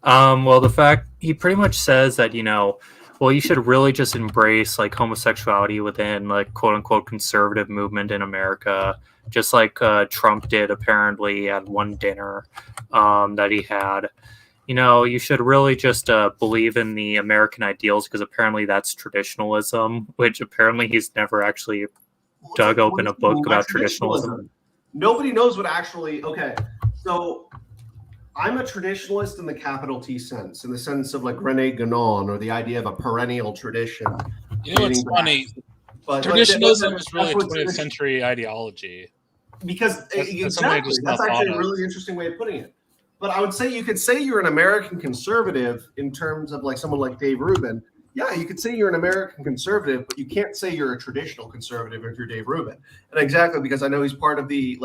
[SPEAKER 2] Well, the fact he pretty much says that, you should really just embrace like homosexuality within like quote unquote conservative movement in America, just like Trump did apparently at one dinner that he had. You should really just believe in the American ideals because apparently that's traditionalism, which apparently he's never actually dug open a book about traditionalism.
[SPEAKER 1] Nobody knows what actually. Okay, so I'm a traditionalist in the capital T sense, in the sense of like René Guénon or the idea of a perennial tradition.
[SPEAKER 3] You know what's funny? Traditionalism is really a 20th century ideology.
[SPEAKER 1] Because that's actually a really interesting way of putting it. But I would say you could say you're an American conservative in terms of like someone like Dave Rubin. Yeah, you could say you're an American conservative, but you can't say you're a traditional conservative if you're Dave Rubin. And exactly because I know he's part of the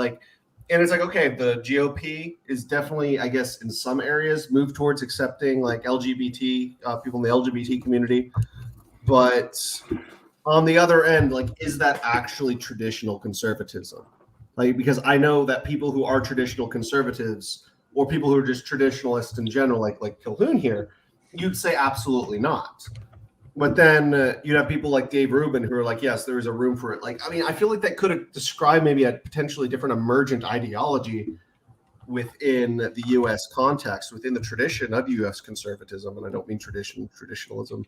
[SPEAKER 1] and it's like, okay, the GOP is definitely, I guess, in some areas moved towards accepting like LGBT people in the LGBT community. But on the other end, like, is that actually traditional conservatism? Like, because I know that people who are traditional conservatives or people who are just traditionalists in general, like Killhoon here, you'd say absolutely not. But then you'd have people like Dave Rubin who are like, yes, there is a room for it. Like, I mean, I feel like that could have described maybe a potentially different emergent ideology within the U.S. context, within the tradition of U.S. conservatism. And I don't mean traditionalism.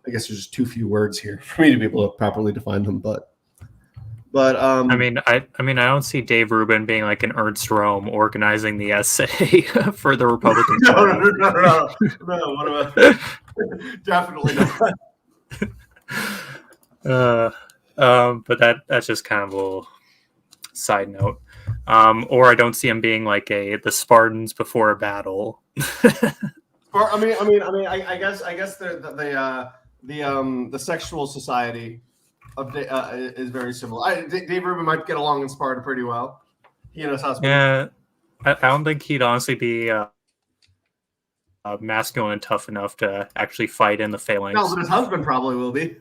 [SPEAKER 1] I guess there's just too few words here for me to be able to properly define them. But
[SPEAKER 2] I mean, I don't see Dave Rubin being like an Ernst Röhm organizing the essay for the Republican Party.
[SPEAKER 1] No. What about definitely
[SPEAKER 2] not. But that's just kind of a little side note. Or I don't see him being like the Spartans before a battle.
[SPEAKER 1] I guess the sexual society is very similar. Dave Rubin might get along in Sparta pretty well. He and his husband.
[SPEAKER 2] Yeah, I don't think he'd honestly be masculine and tough enough to actually fight in the phalanx.
[SPEAKER 1] No, but his husband probably will be.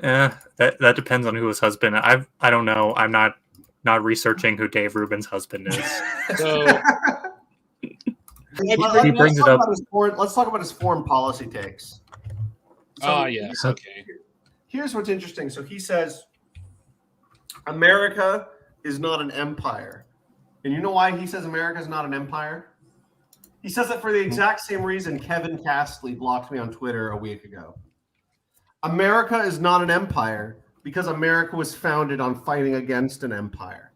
[SPEAKER 2] Yeah, that depends on who his husband. I don't know. I'm not researching who Dave Rubin's husband is.
[SPEAKER 3] So
[SPEAKER 2] he brings it up.
[SPEAKER 1] Let's talk about his foreign policy takes.
[SPEAKER 3] Yes. Okay.
[SPEAKER 1] Here's what's interesting. So he says, America is not an empire. And you know why he says America is not an empire? He says that for the exact same reason Kevin Castley blocked me on Twitter a week ago. America is not an empire because America was founded on fighting against an empire.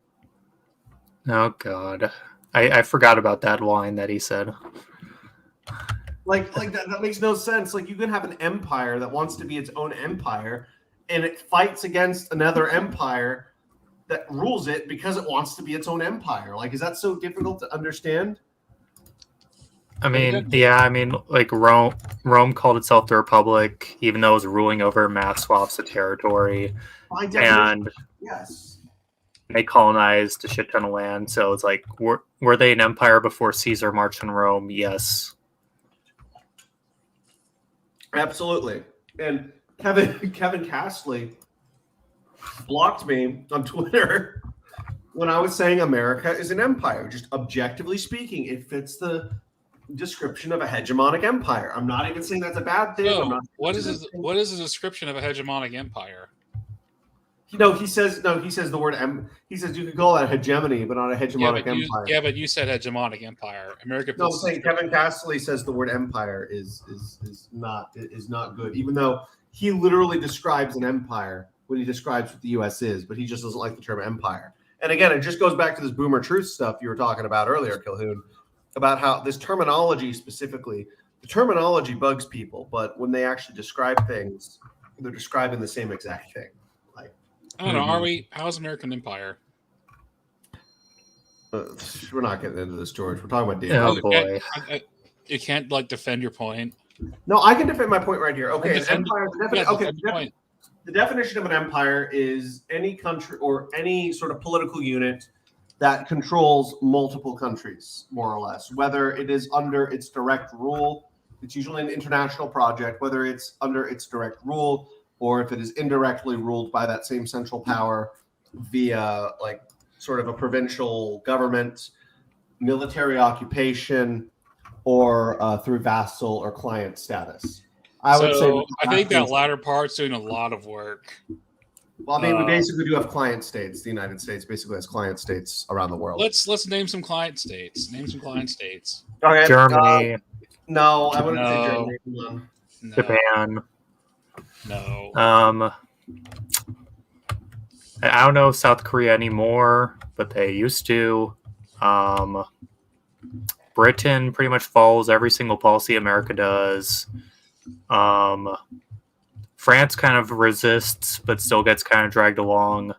[SPEAKER 2] Oh, God. I forgot about that line that he said.
[SPEAKER 1] Like that makes no sense. Like, you can have an empire that wants to be its own empire, and it fights against another empire that rules it because it wants to be its own empire. Like, is that so difficult to understand?
[SPEAKER 2] I mean, yeah, I mean, like Rome called itself the Republic, even though it was ruling over mass swaths of territory,
[SPEAKER 1] By definition,
[SPEAKER 2] and
[SPEAKER 1] yes.
[SPEAKER 2] they colonized a shit ton of land. So it's like, were they an empire before Caesar marched on Rome? Yes.
[SPEAKER 1] Absolutely. And Kevin Castley blocked me on Twitter when I was saying America is an empire. Just objectively speaking, it fits the description of a hegemonic empire. I'm not even saying that's a bad thing. I'm
[SPEAKER 3] Oh,
[SPEAKER 1] not
[SPEAKER 3] what is a description of a hegemonic empire?
[SPEAKER 1] he says the word he says you could call that hegemony, but not a hegemonic empire.
[SPEAKER 3] But you said hegemonic empire. America.
[SPEAKER 1] No, I'm saying Kevin Castley says the word empire is not good, even though he literally describes an empire when he describes what the U.S. is, but he just doesn't like the term empire. And again, it just goes back to this boomer truth stuff you were talking about earlier, Killhoon, about how this terminology specifically, the terminology bugs people, but when they actually describe things, they're describing the same exact thing. Like,
[SPEAKER 3] I don't know. How's American empire?
[SPEAKER 1] We're not getting into this, George. We're talking about David.
[SPEAKER 2] Oh boy.
[SPEAKER 3] You can't like defend your point.
[SPEAKER 1] No, I can defend my point right here. Okay,
[SPEAKER 3] Defend-
[SPEAKER 1] empire. The definition of an empire is any country or any sort of political unit that controls multiple countries, more or less. Whether it is under its direct rule, it's usually an international project, whether it's under its direct rule or if it is indirectly ruled by that same central power via like sort of a provincial government, military occupation, or through vassal or client status. I
[SPEAKER 3] think that latter part's doing a lot of work.
[SPEAKER 1] Well, I mean, we basically do have client states. The United States basically has client states around the world.
[SPEAKER 3] Let's name some client states. Name some client states.
[SPEAKER 1] Okay,
[SPEAKER 2] Germany.
[SPEAKER 1] No, I wouldn't say Germany. No.
[SPEAKER 2] Japan.
[SPEAKER 3] No.
[SPEAKER 2] I don't know South Korea anymore, but they used to. Britain pretty much follows every single policy America does. France kind of resists, but still gets kind of dragged along.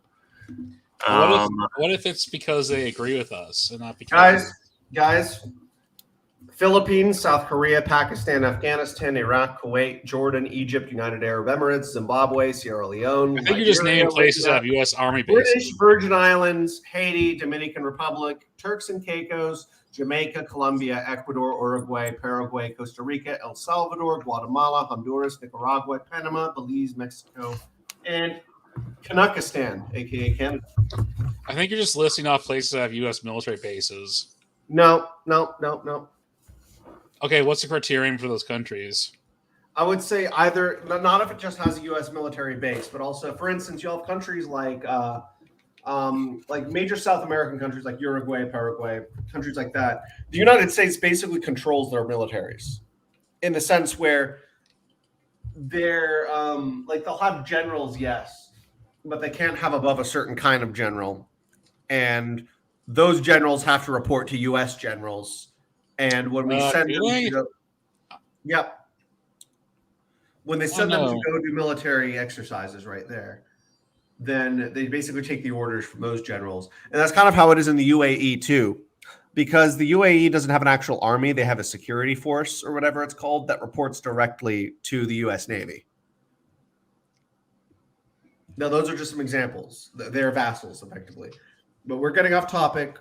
[SPEAKER 3] What if it's because they agree with us and not because
[SPEAKER 1] guys? Philippines, South Korea, Pakistan, Afghanistan, Iraq, Kuwait, Jordan, Egypt, United Arab Emirates, Zimbabwe, Sierra Leone.
[SPEAKER 3] I think you're just naming places that have U.S. Army bases.
[SPEAKER 1] British Virgin Islands, Haiti, Dominican Republic, Turks and Caicos, Jamaica, Colombia, Ecuador, Uruguay, Paraguay, Costa Rica, El Salvador, Guatemala, Honduras, Nicaragua, Panama, Belize, Mexico, and Kazakhstan, aka Canada.
[SPEAKER 3] I think you're just listing off places that have U.S. military bases.
[SPEAKER 1] No.
[SPEAKER 3] Okay, what's the criterion for those countries?
[SPEAKER 1] I would say either not if it just has a U.S. military base, but also, for instance, you have countries like major South American countries like Uruguay, Paraguay, countries like that. The United States basically controls their militaries in the sense where they're they'll have generals, yes, but they can't have above a certain kind of general, and those generals have to report to U.S. generals. And when we send them to go, when they send them to go do military exercises right there, then they basically take the orders from those generals. And that's kind of how it is in the UAE too, because the UAE doesn't have an actual army. They have a security force or whatever it's called that reports directly to the U.S. Navy. Now, those are just some examples. They're vassals, effectively. But we're getting off topic.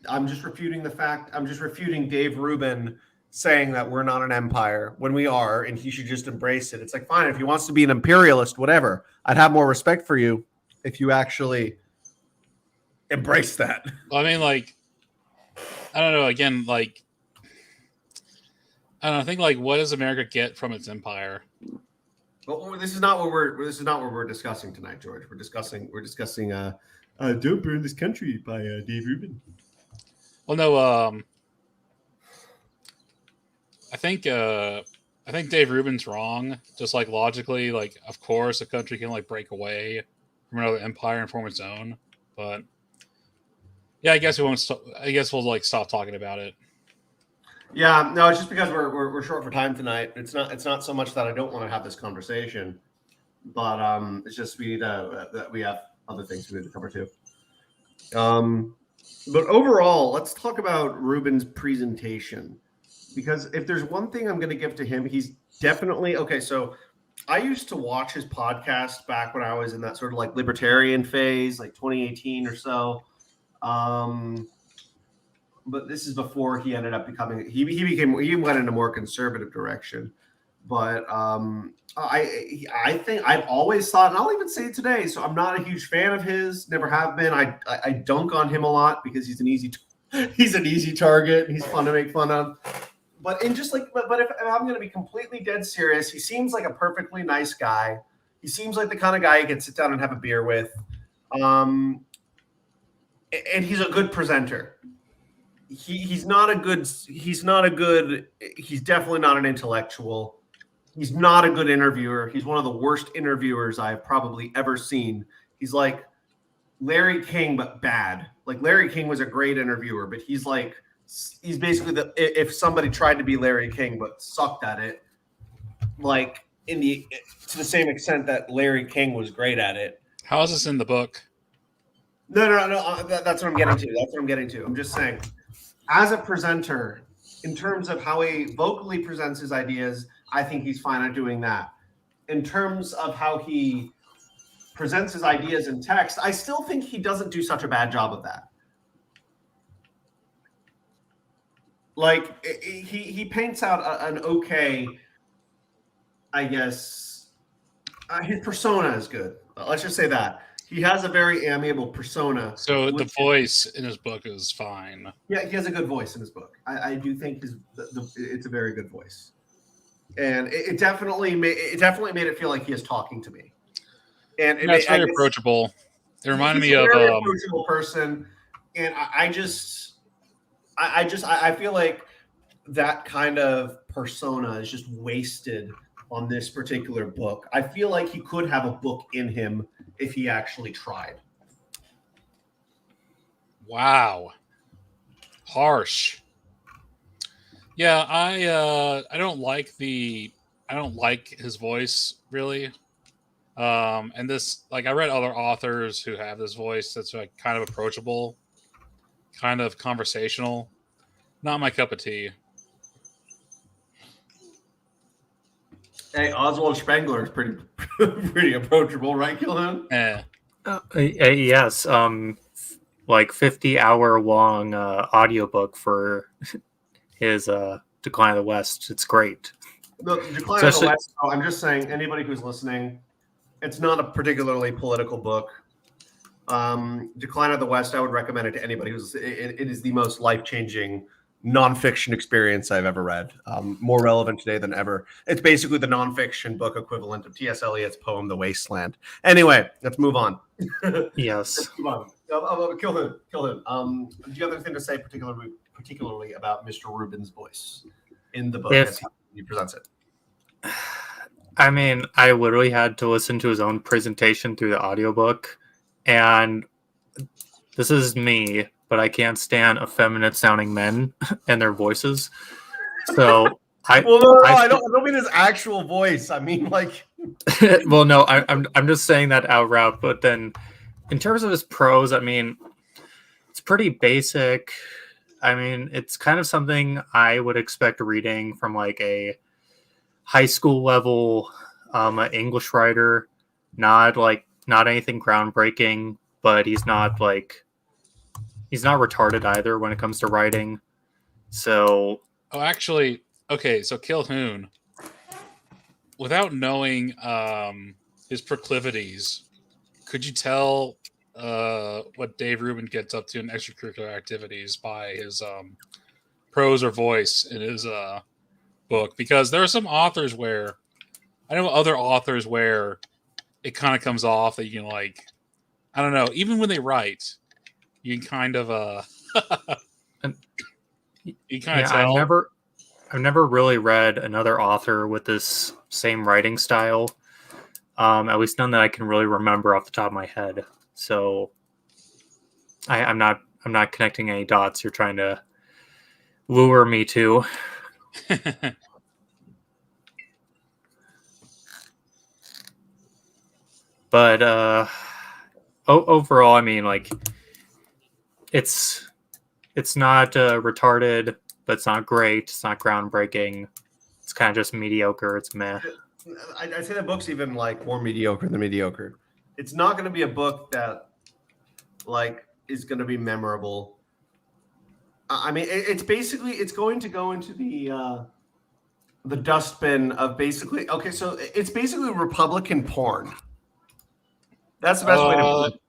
[SPEAKER 1] I'm just refuting Dave Rubin saying that we're not an empire when we are, and he should just embrace it. It's like, fine, if he wants to be an imperialist, whatever. I'd have more respect for you if you actually embrace that.
[SPEAKER 3] Well, I mean, like, I don't know. Again, like, I don't know. I think, like, what does America get from its empire?
[SPEAKER 1] Well, this is not what we're discussing tonight, George. We're discussing "Don't Burn This Country" by Dave Rubin.
[SPEAKER 3] Well, no. I think Dave Rubin's wrong. Just like logically, like of course a country can like break away from another empire and form its own. But yeah, I guess we won't. I guess we'll like stop talking about it.
[SPEAKER 1] Yeah, no, it's just because we're short for time tonight. It's not so much that I don't want to have this conversation, but it's just we need that we have other things we need to cover too. But overall, let's talk about Rubin's presentation. because if there's one thing I'm going to give to him, he's definitely okay. So I used to watch his podcast back when I was in that sort of like libertarian phase, like 2018 or so. But this is before he ended up becoming he went in a more conservative direction. But I think I've always thought, and I'll even say it today. So I'm not a huge fan of his, never have been. I dunk on him a lot because he's an easy target. He's fun to make fun of. But in just like, but if I'm going to be completely dead serious, he seems like a perfectly nice guy. He seems like the kind of guy you can sit down and have a beer with. And he's a good presenter. He's definitely not an intellectual. He's not a good interviewer. He's one of the worst interviewers I've probably ever seen. He's like Larry King, but bad. Like Larry King was a great interviewer, but he's basically if somebody tried to be Larry King but sucked at it, like to the same extent that Larry King was great at it.
[SPEAKER 3] How is this in the book?
[SPEAKER 1] No. That's what I'm getting to. I'm just saying, as a presenter, in terms of how he vocally presents his ideas, I think he's fine at doing that. In terms of how he presents his ideas in text, I still think he doesn't do such a bad job of that. Like he paints out an okay, I guess, his persona is good. Let's just say that. He has a very amiable persona.
[SPEAKER 3] So the voice in his book is fine.
[SPEAKER 1] Yeah, he has a good voice in his book. I do think it's a very good voice, and it definitely made it feel like he is talking to me. And
[SPEAKER 3] that's very approachable. It reminded me of
[SPEAKER 1] a very approachable person, and I feel like that kind of persona is just wasted on this particular book. I feel like he could have a book in him if he actually tried.
[SPEAKER 3] Wow. Harsh. Yeah, I don't like his voice really. And this, like, I read other authors who have this voice that's like kind of approachable, kind of conversational. Not my cup of tea.
[SPEAKER 1] Hey, Oswald Spengler is pretty approachable, right, Killhoon?
[SPEAKER 2] Yes. Like 50-hour long audiobook for his Decline of the West. It's great.
[SPEAKER 1] The Decline of the West, I'm just saying, anybody who's listening, it's not a particularly political book. Decline of the West, I would recommend it to anybody it is the most life-changing nonfiction experience I've ever read. More relevant today than ever. It's basically the nonfiction book equivalent of T.S. Eliot's poem, The Wasteland. Anyway, let's move on.
[SPEAKER 2] Yes.
[SPEAKER 1] Let's move on. Killhoon. Do you have anything to say particularly about Mr. Rubin's voice in the book as he presents it?
[SPEAKER 2] I mean, I literally had to listen to his own presentation through the audiobook, and this is me, but I can't stand effeminate sounding men and their voices. So I
[SPEAKER 1] don't mean his actual voice. I mean, like,
[SPEAKER 2] well, no, I'm just saying that outright. But then, in terms of his prose, I mean, it's pretty basic. I mean, it's kind of something I would expect reading from like a high school level English writer. Not anything groundbreaking, but he's not retarded either when it comes to writing. So,
[SPEAKER 3] actually, okay. So Killhoon, without knowing his proclivities, could you tell what Dave Rubin gets up to in extracurricular activities by his prose or voice in his book? Because there are some authors where I know other authors where it kind of comes off that you can, like, I don't know, even when they write, you can kind of you kind of tell.
[SPEAKER 2] I've never really read another author with this same writing style. At least none that I can really remember off the top of my head. So I'm not connecting any dots you're trying to lure me to. But overall, I mean, like, it's not retarded, but it's not great. It's not groundbreaking. It's kind of just mediocre. It's meh.
[SPEAKER 1] I'd say the book's even like more mediocre than mediocre. It's not going to be a book that like is going to be memorable. I mean, it's going to go into the dustbin of basically. Okay, so it's basically Republican porn. That's the best way to put it.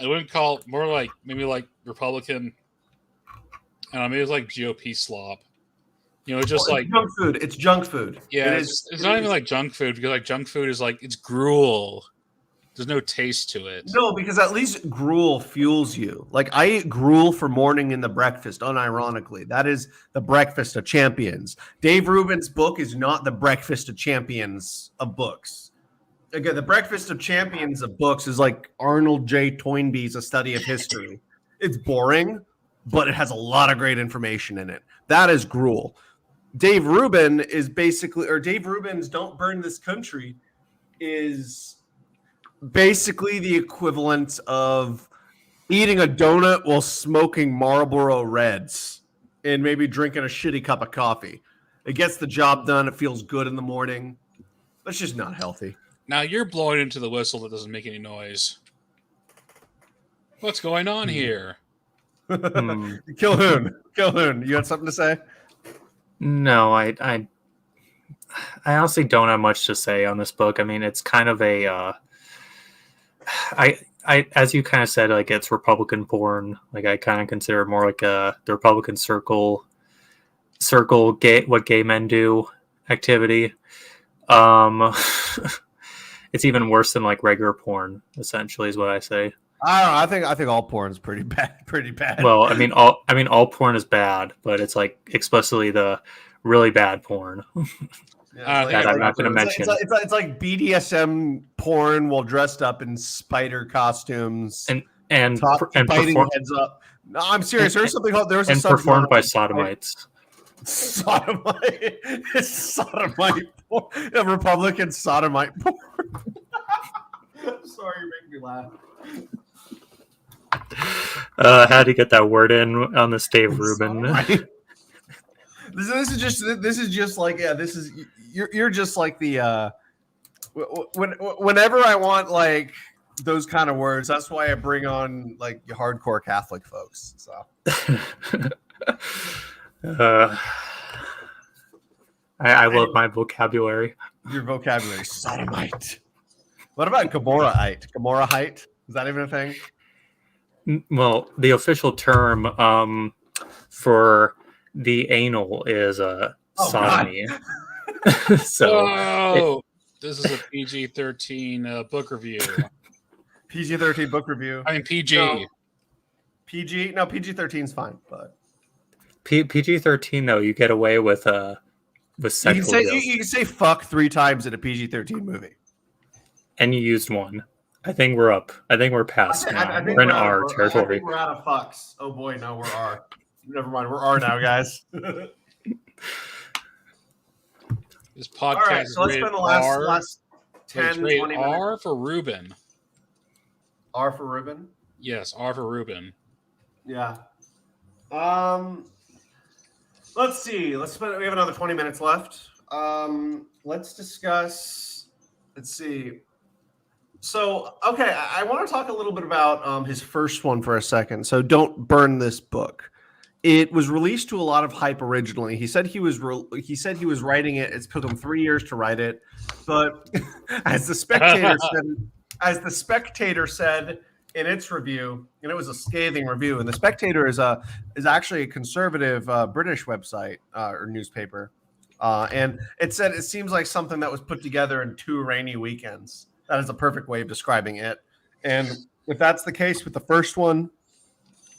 [SPEAKER 3] I wouldn't call it more like maybe like Republican. I don't know, maybe it's like GOP slop. You know, it's just like
[SPEAKER 1] junk food. It's junk food.
[SPEAKER 3] Yeah, it's not even like junk food because like junk food is like it's gruel. There's no taste to it.
[SPEAKER 1] No, because at least gruel fuels you. Like I eat gruel for morning in the breakfast, unironically. That is the breakfast of champions. Dave Rubin's book is not the breakfast of champions of books. Again, the breakfast of champions of books is like Arnold J. Toynbee's A Study of History. It's boring, but it has a lot of great information in it. That is gruel. Dave Rubin is basically, or Dave Rubin's Don't Burn This Country is basically the equivalent of eating a donut while smoking Marlboro Reds and maybe drinking a shitty cup of coffee. It gets the job done. It feels good in the morning. That's just not healthy.
[SPEAKER 3] Now you're blowing into the whistle that doesn't make any noise. What's going on here?
[SPEAKER 1] Killhoon, you had something to say?
[SPEAKER 2] No, I honestly don't have much to say on this book. I mean, it's kind of a I as you kind of said, like it's Republican porn. Like I kind of consider it more like the Republican circle gay what gay men do activity. It's even worse than like regular porn, essentially, is what I say.
[SPEAKER 1] I don't know. I think all porn is pretty bad.
[SPEAKER 2] Well, I mean all porn is bad, but it's like explicitly the really bad porn. That I'm not going to mention.
[SPEAKER 1] It's like BDSM porn while dressed up in spider costumes
[SPEAKER 2] and
[SPEAKER 1] biting heads up. No, I'm serious. There's something called
[SPEAKER 2] performed by sodomites.
[SPEAKER 1] Sodomite porn. A Republican sodomite porn. I'm sorry, you're making me laugh.
[SPEAKER 2] Had to get that word in on this Dave Rubin.
[SPEAKER 1] This is just like you're just like the whenever I want like those kind of words, that's why I bring on like hardcore Catholic folks. So
[SPEAKER 2] I love my vocabulary.
[SPEAKER 1] Your vocabulary, sodomite. What about Gomorrahite? Gomorrahite? Is that even a thing?
[SPEAKER 2] Well, the official term for the anal is sodomy.
[SPEAKER 3] So this is a PG-13 book review.
[SPEAKER 1] PG-13 book review.
[SPEAKER 3] I mean PG.
[SPEAKER 1] No, PG-13 is fine, but
[SPEAKER 2] PG-13 though, you get away with sexual.
[SPEAKER 1] You can say fuck 3 times in a PG-13 movie.
[SPEAKER 2] And you used one. I think we're up. I think we're past now. We're in R territory.
[SPEAKER 1] I think we're out of fucks. Oh boy, no, we're R. Never mind, we're R now, guys.
[SPEAKER 3] This podcast
[SPEAKER 1] all right, so let's spend the last 10, 20 minutes.
[SPEAKER 3] R for Rubin.
[SPEAKER 1] R for Rubin?
[SPEAKER 3] Yes, R for Rubin.
[SPEAKER 1] Yeah. Let's see. We have another 20 minutes left. Let's discuss. Let's see. So, okay, I want to talk a little bit about his first one for a second. So, Don't Burn This Book. It was released to a lot of hype originally. He said he was writing it. It took him 3 years to write it, but as the Spectator said in its review, and it was a scathing review. And the Spectator is actually a conservative British website or newspaper, and it said it seems like something that was put together in 2 rainy weekends. That is a perfect way of describing it. And if that's the case with the first one,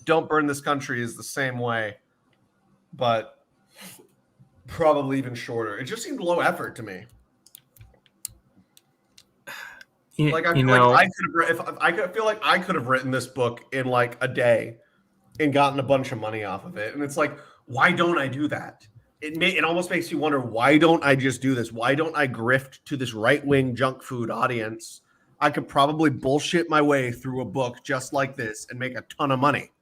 [SPEAKER 1] Don't Burn This Country is the same way, but probably even shorter. It just seemed low effort to me. Like I feel like I could have written this book in like a day and gotten a bunch of money off of it. And it's like, why don't I do that? It almost makes you wonder, why don't I just do this? Why don't I grift to this right-wing junk food audience? I could probably bullshit my way through a book just like this and make a ton of money.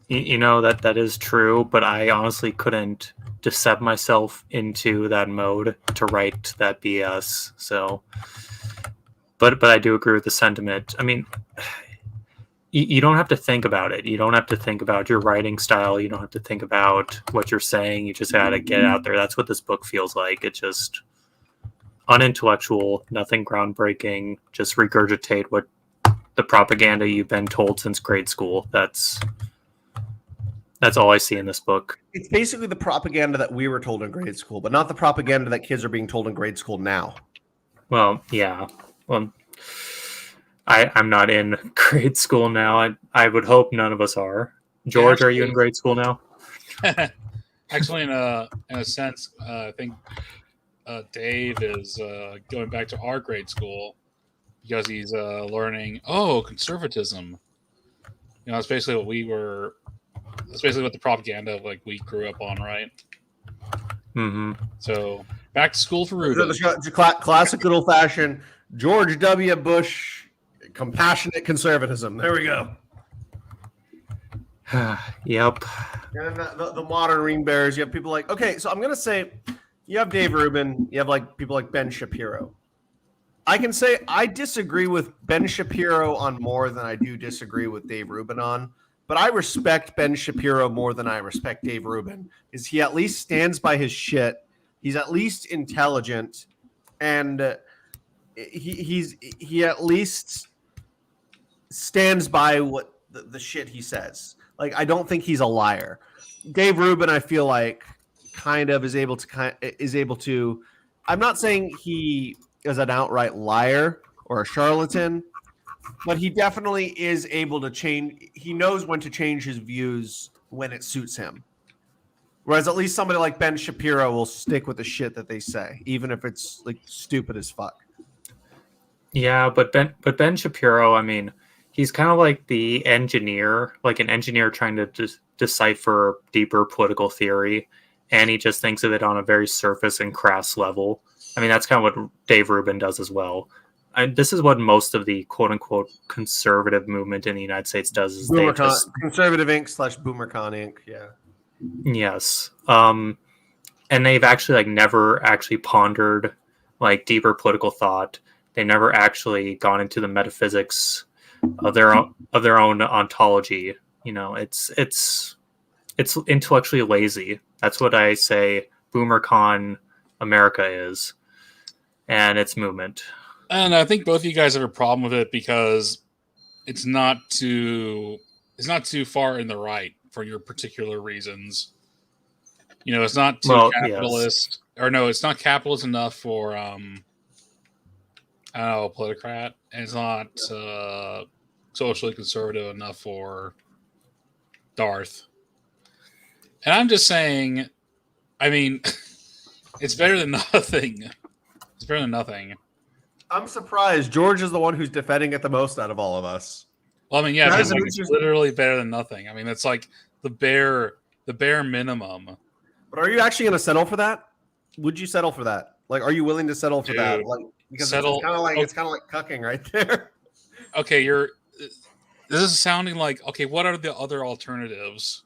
[SPEAKER 2] that is true, but I honestly couldn't decept myself into that mode to write that BS. So, but I do agree with the sentiment. I mean, you don't have to think about it. You don't have to think about your writing style. You don't have to think about what you're saying. You just got to get it out there. That's what this book feels like. It's just unintellectual, nothing groundbreaking. Just regurgitate what the propaganda you've been told since grade school. That's all I see in this book.
[SPEAKER 1] It's basically the propaganda that we were told in grade school, but not the propaganda that kids are being told in grade school now.
[SPEAKER 2] Well, yeah. Well, I'm not in grade school now. I would hope none of us are. George, are you in grade school now?
[SPEAKER 3] Actually, in a sense, I think Dave is going back to our grade school because he's learning. Oh, conservatism. That's basically what we were. That's basically what the propaganda of we grew up on, right?
[SPEAKER 2] Mm-hmm.
[SPEAKER 3] So back to school for Rubin.
[SPEAKER 1] Classic good old fashioned George W. Bush compassionate conservatism. There we go.
[SPEAKER 2] Yep.
[SPEAKER 1] And the modern ring bearers, you have people like, okay, so I'm gonna say you have Dave Rubin, you have people like Ben Shapiro. I can say I disagree with Ben Shapiro on more than I do disagree with Dave Rubin on. But I respect Ben Shapiro more than I respect Dave Rubin. Is he at least stands by his shit? He's at least intelligent, and he at least stands by what the shit he says. I don't think he's a liar. Dave Rubin, I feel like, kind of is able to. I'm not saying he is an outright liar or a charlatan. But he definitely is able to change. He knows when to change his views when it suits him. Whereas at least somebody like Ben Shapiro will stick with the shit that they say, even if it's stupid as fuck.
[SPEAKER 2] Yeah, but Ben Shapiro, I mean, he's kind of like the engineer, like an engineer trying to decipher deeper political theory, and he just thinks of it on a very surface and crass level. I mean, that's kind of what Dave Rubin does as well. This is what most of the quote-unquote conservative movement in the United States does. Is
[SPEAKER 1] Conservative Inc. / BoomerCon Inc. Yeah.
[SPEAKER 2] Yes. And they've actually never actually pondered deeper political thought. They never actually gone into the metaphysics of their own ontology. It's intellectually lazy. That's what I say BoomerCon America is, and its movement.
[SPEAKER 3] And I think both of you guys have a problem with it because it's not too far in the right for your particular reasons. It's not too capitalist, yes. Or no, it's not capitalist enough for I don't know, a politicrat, and it's not socially conservative enough for Darth. And I'm just saying, I mean, it's better than nothing. It's better than nothing.
[SPEAKER 1] I'm surprised. George is the one who's defending it the most out of all of us.
[SPEAKER 3] Well, I mean, yeah, it's literally better than nothing. I mean, it's the bare minimum. But
[SPEAKER 1] are you actually going to settle for that? Would you settle for that? Are you willing to settle for that? Because it's kind of like cucking right there.
[SPEAKER 3] Okay, this is sounding like, okay, what are the other alternatives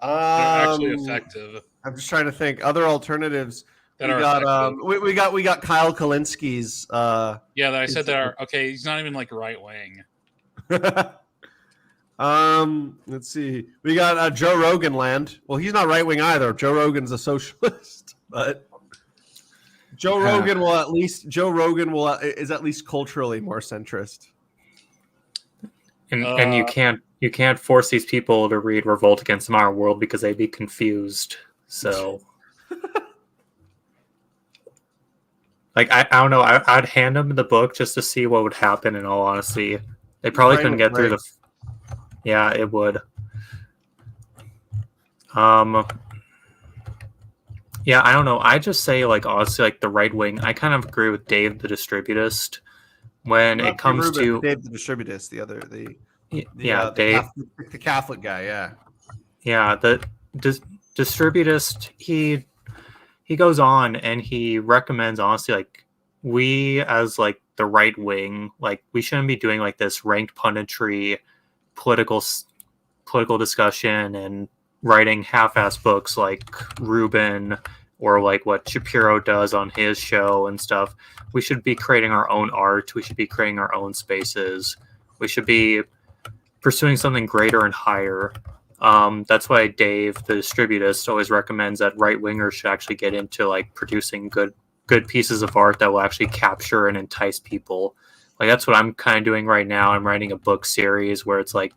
[SPEAKER 3] that are actually effective?
[SPEAKER 1] I'm just trying to think. Other alternatives. We got Kyle Kalinski's.
[SPEAKER 3] Yeah, that I said that are okay. He's not even right wing.
[SPEAKER 1] Let's see. We got Joe Rogan land. Well, he's not right wing either. Joe Rogan's a socialist, but Joe Rogan is at least culturally more centrist.
[SPEAKER 2] And you can't force these people to read Revolt Against the Modern World because they'd be confused. So. I don't know. I'd hand them the book just to see what would happen. In all honesty, they probably couldn't get through the. Yeah, it would. Yeah, I don't know. I just say honestly, the right wing. I kind of agree with Dave, the distributist, when it comes to
[SPEAKER 1] Dave, the distributist. The Catholic guy. Yeah.
[SPEAKER 2] Yeah, the distributist. He goes on and he recommends, honestly, we as the right wing, we shouldn't be doing this ranked punditry, political political discussion and writing half-ass books like Rubin or like what Shapiro does on his show and stuff. We should be creating our own art. We should be creating our own spaces. We should be pursuing something greater and higher. That's why Dave, the distributist, always recommends that right-wingers should actually get into like producing good pieces of art that will actually capture and entice people. Like that's what I'm kind of doing right now. I'm writing a book series where it's like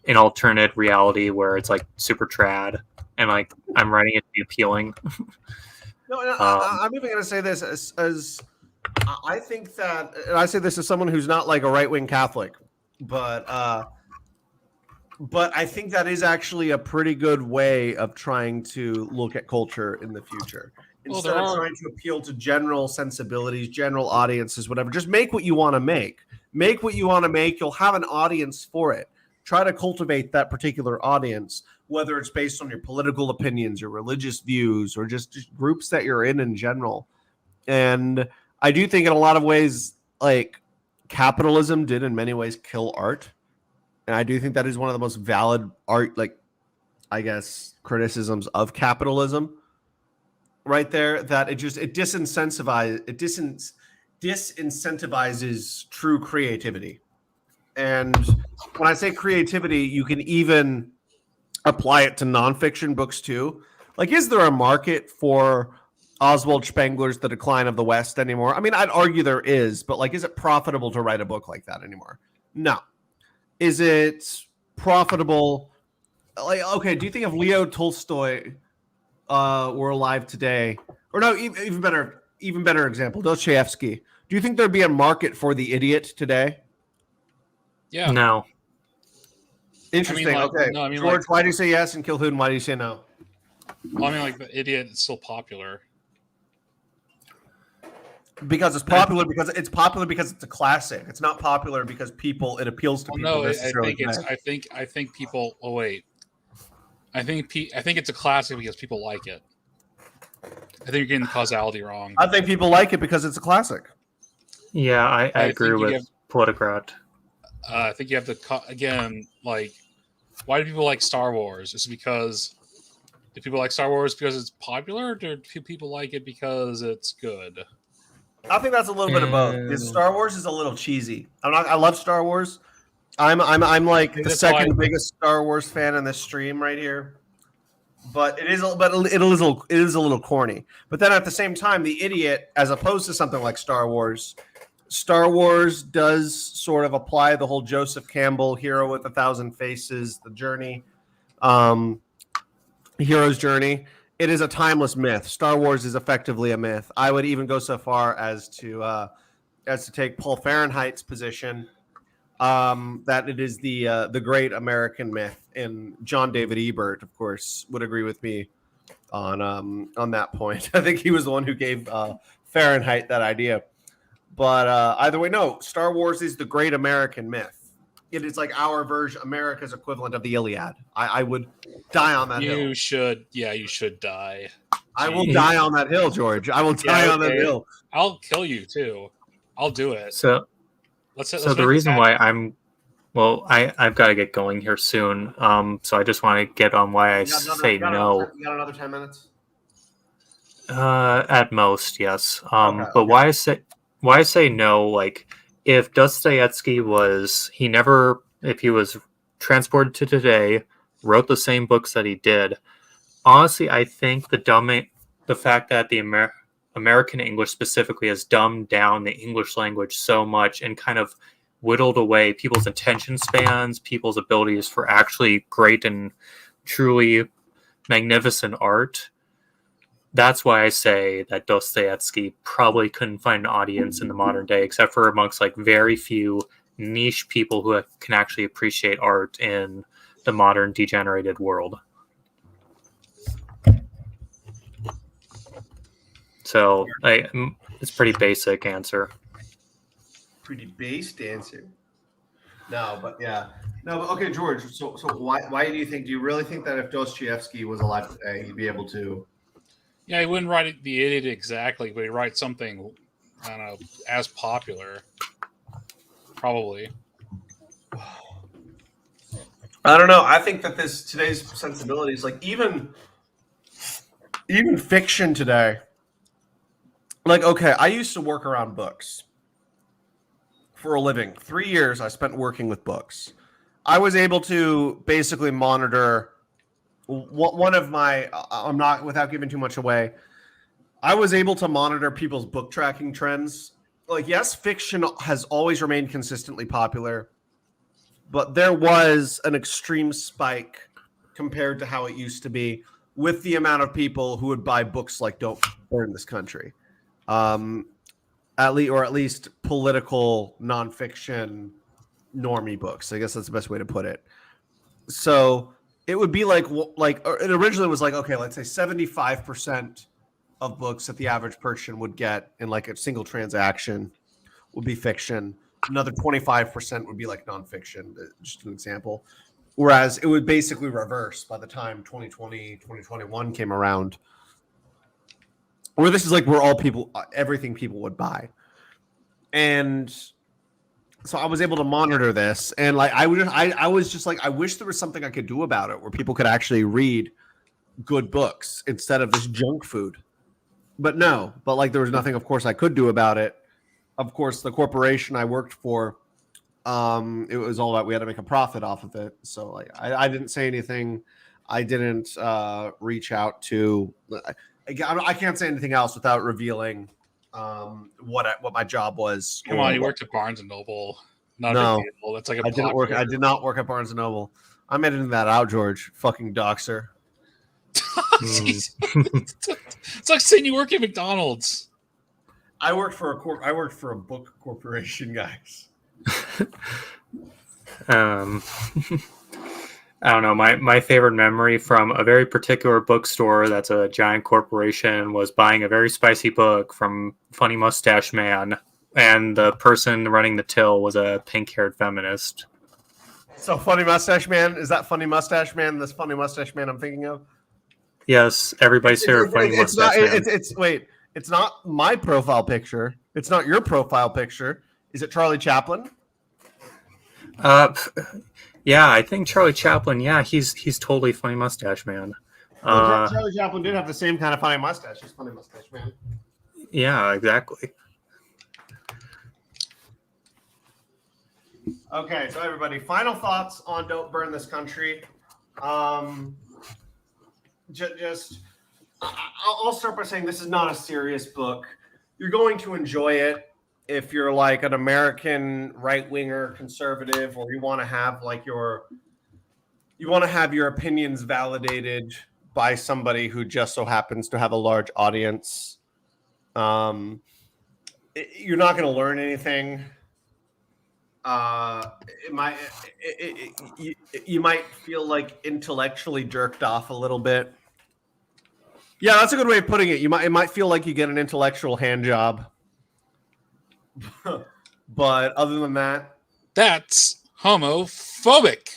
[SPEAKER 2] an alternate reality where it's like super trad, and like I'm writing it to be appealing.
[SPEAKER 1] No, I'm even going to say this as I think that, and I say this as someone who's not like a right-wing Catholic, but I think that is actually a pretty good way of trying to look at culture in the future. Instead of trying to appeal to general sensibilities, general audiences, whatever, just make what you want to make. Make what you want to make. You'll have an audience for it. Try to cultivate that particular audience, whether it's based on your political opinions, your religious views, or just groups that you're in general. And I do think in a lot of ways, like capitalism did in many ways kill art. And I do think that is one of the most valid art, like, I guess, criticisms of capitalism right there, that it disincentivizes true creativity. And when I say creativity, you can even apply it to nonfiction books too. Like, is there a market for Oswald Spengler's The Decline of the West anymore? I mean, I'd argue there is, but like, is it profitable to write a book like that anymore? No. Is it profitable? Like, okay, do you think if Leo Tolstoy were alive today, or no, even better example, Dostoevsky, do you think there'd be a market for The Idiot today?
[SPEAKER 3] Yeah.
[SPEAKER 2] No.
[SPEAKER 1] Interesting.
[SPEAKER 3] I mean, like,
[SPEAKER 1] okay.
[SPEAKER 3] no, I mean,
[SPEAKER 1] George,
[SPEAKER 3] like,
[SPEAKER 1] why do you say yes? And Killhoon, why do you say no?
[SPEAKER 3] Well, I mean, like, The Idiot is still popular.
[SPEAKER 1] Because it's popular because it's a classic. It's not popular because it appeals to people.
[SPEAKER 3] No, I think people. Oh wait, I think it's a classic because people like it. I think you're getting the causality wrong.
[SPEAKER 1] I think people like it because it's a classic.
[SPEAKER 2] Yeah, I agree with Politicrat.
[SPEAKER 3] I think you have to again, like, why do people like Star Wars? Is it because do people like Star Wars because it's popular, or do people like it because it's good?
[SPEAKER 1] I think that's a little bit of both. Because Star Wars is a little cheesy. I love Star Wars. I'm like the second biggest Star Wars fan in this stream right here. But it is a little corny. But then at the same time, The Idiot, as opposed to something like Star Wars does sort of apply the whole Joseph Campbell hero with 1,000 faces, the journey, hero's journey. It is a timeless myth. Star Wars is effectively a myth. I would even go so far as to take Paul Fahrenheit's position that it is the great American myth. And John David Ebert, of course, would agree with me on that point. I think he was the one who gave Fahrenheit that idea. But either way, no. Star Wars is the great American myth. It is like our version, America's equivalent of the Iliad. I would die on that hill.
[SPEAKER 3] You should die.
[SPEAKER 1] I will die on that hill, George. I will die on that hill.
[SPEAKER 3] I'll kill you too. I'll do it.
[SPEAKER 2] So the reason why I've got to get going here soon. So I just want to get on why I say no.
[SPEAKER 1] You got another 10 minutes?
[SPEAKER 2] At most, yes.
[SPEAKER 1] Okay.
[SPEAKER 2] But why I say no, like, if Dostoevsky if he was transported to today, wrote the same books that he did, honestly, I think the fact that the American English specifically has dumbed down the English language so much and kind of whittled away people's attention spans, people's abilities for actually great and truly magnificent art. That's why I say that Dostoevsky probably couldn't find an audience in the modern day, except for amongst like very few niche people who can actually appreciate art in the modern degenerated world. So it's pretty basic answer.
[SPEAKER 1] Pretty based answer. No, but yeah. No, but okay, George. So why do you really think that if Dostoevsky was alive today, he'd be able to?
[SPEAKER 3] Yeah, he wouldn't write The Idiot exactly, but he'd write something, I don't know, as popular. Probably.
[SPEAKER 1] I don't know. I think that today's sensibilities, like even fiction today. Like, okay, I used to work around books for a living. 3 years I spent working with books. I was able to basically monitor one of my. I'm not without giving too much away. I was able to monitor people's book tracking trends. Like, yes, fiction has always remained consistently popular, but there was an extreme spike compared to how it used to be with the amount of people who would buy books like Don't Burn This Country. At least political nonfiction normie books. I guess that's the best way to put it. So it would be like it originally was like, okay, let's say 75% of books that the average person would get in like a single transaction would be fiction. Another 25% would be like nonfiction, just an example. Whereas it would basically reverse by the time 2020, 2021 came around. Where this is like where everything people would buy. And so I was able to monitor this. And like I was just like, I wish there was something I could do about it where people could actually read good books instead of this junk food. But like there was nothing, of course, I could do about it. Of course, the corporation I worked for, it was all about we had to make a profit off of it. So like I didn't say anything. I didn't reach out to. I can't say anything else without revealing what my job was.
[SPEAKER 3] Come on, you worked at Barnes and Noble. Not
[SPEAKER 1] No,
[SPEAKER 3] a big deal. That's like a
[SPEAKER 1] I didn't work. I did not work at Barnes and Noble. I'm editing that out, George. Fucking doxer.
[SPEAKER 3] It's like saying you work at McDonald's.
[SPEAKER 1] I worked for a book corporation, guys.
[SPEAKER 2] I don't know. My favorite memory from a very particular bookstore that's a giant corporation was buying a very spicy book from Funny Mustache Man, and the person running the till was a pink-haired feminist.
[SPEAKER 1] So Funny Mustache Man, is that Funny Mustache Man? This Funny Mustache Man I'm thinking of?
[SPEAKER 2] Yes, everybody's favorite Funny Mustache Man.
[SPEAKER 1] It's not my profile picture. It's not your profile picture. Is it Charlie Chaplin?
[SPEAKER 2] Yeah, I think Charlie Chaplin. Yeah, he's totally Funny Mustache Man.
[SPEAKER 1] Charlie Chaplin did have the same kind of funny mustache as Funny Mustache Man.
[SPEAKER 2] Yeah, exactly.
[SPEAKER 1] Okay, so everybody, final thoughts on Don't Burn This Country. I'll start by saying this is not a serious book. You're going to enjoy it if you're like an American right-winger conservative, or you want to have your opinions validated by somebody who just so happens to have a large audience. You're not going to learn anything. You might feel like intellectually jerked off a little bit. Yeah, that's a good way of putting it. It might feel like you get an intellectual hand job. But other than that,
[SPEAKER 3] that's homophobic.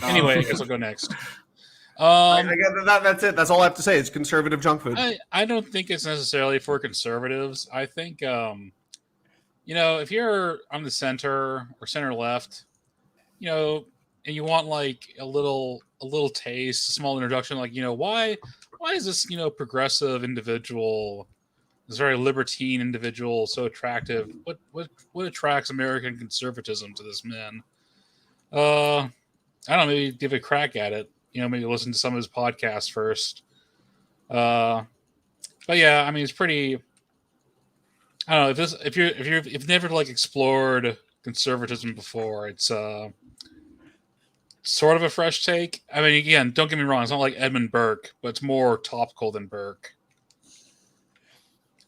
[SPEAKER 3] Anyway, I guess I'll go next.
[SPEAKER 1] That's it. That's all I have to say. It's conservative junk food.
[SPEAKER 3] I don't think it's necessarily for conservatives. I think, if you're on the center or center left, and you want like a little taste, a small introduction, like, why is this, progressive individual, this very libertine individual, so attractive? What attracts American conservatism to this man? I don't know, maybe give a crack at it. Maybe listen to some of his podcasts first. But yeah, I mean, it's pretty. I don't know if you've never like explored conservatism before, it's sort of a fresh take. I mean, again, don't get me wrong, it's not like Edmund Burke, but it's more topical than Burke.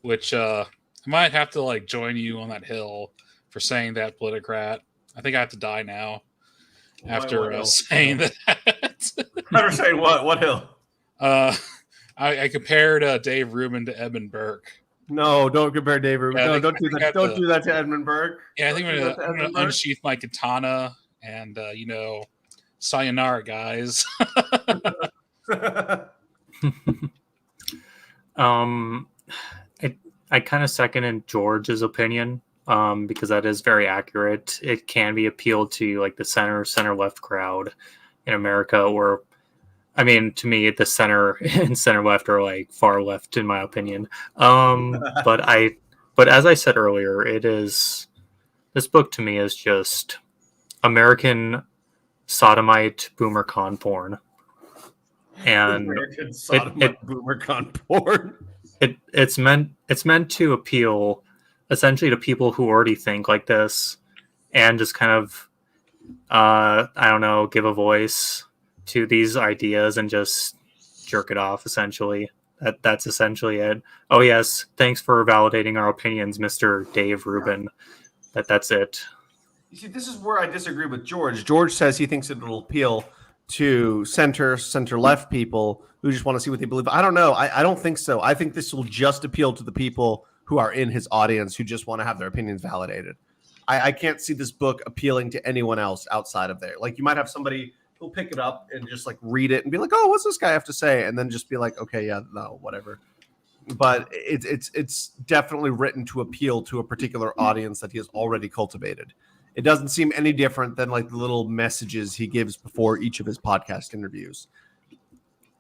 [SPEAKER 3] Which I might have to like join you on that hill for saying that, Politicrat. I think I have to die now after saying that.
[SPEAKER 1] After saying what? What hill?
[SPEAKER 3] I compared Dave Rubin to Edmund Burke.
[SPEAKER 1] No, don't compare Dave Rubin.
[SPEAKER 3] Yeah,
[SPEAKER 1] no, don't do that. Don't do that to Edmund Burke.
[SPEAKER 3] Yeah, I think I'm going to unsheath my katana and, sayonara, guys.
[SPEAKER 2] I kind of second in George's opinion. because that is very accurate. It can be appealed to like the center left crowd in America, or I mean, to me, the center and center left are like far left in my opinion. But as I said earlier, this book to me is just American sodomite boomer con porn, and
[SPEAKER 1] American sodomite boomer con porn.
[SPEAKER 2] It's meant to appeal essentially to people who already think like this, and just kind of I don't know, give a voice to these ideas and just jerk it off. Essentially, that's essentially it. Oh yes, thanks for validating our opinions, Mr. Dave Rubin. That's it.
[SPEAKER 1] You see, this is where I disagree with George. George says he thinks it'll appeal to center left people who just want to see what they believe. I don't know. I don't think so. I think this will just appeal to the people who are in his audience who just want to have their opinions validated. I can't see this book appealing to anyone else outside of there. Like, you might have somebody who'll pick it up and just like read it and be like, oh, what's this guy have to say? And then just be like, okay, yeah, no, whatever. But it's definitely written to appeal to a particular audience that he has already cultivated. It doesn't seem any different than like the little messages he gives before each of his podcast interviews.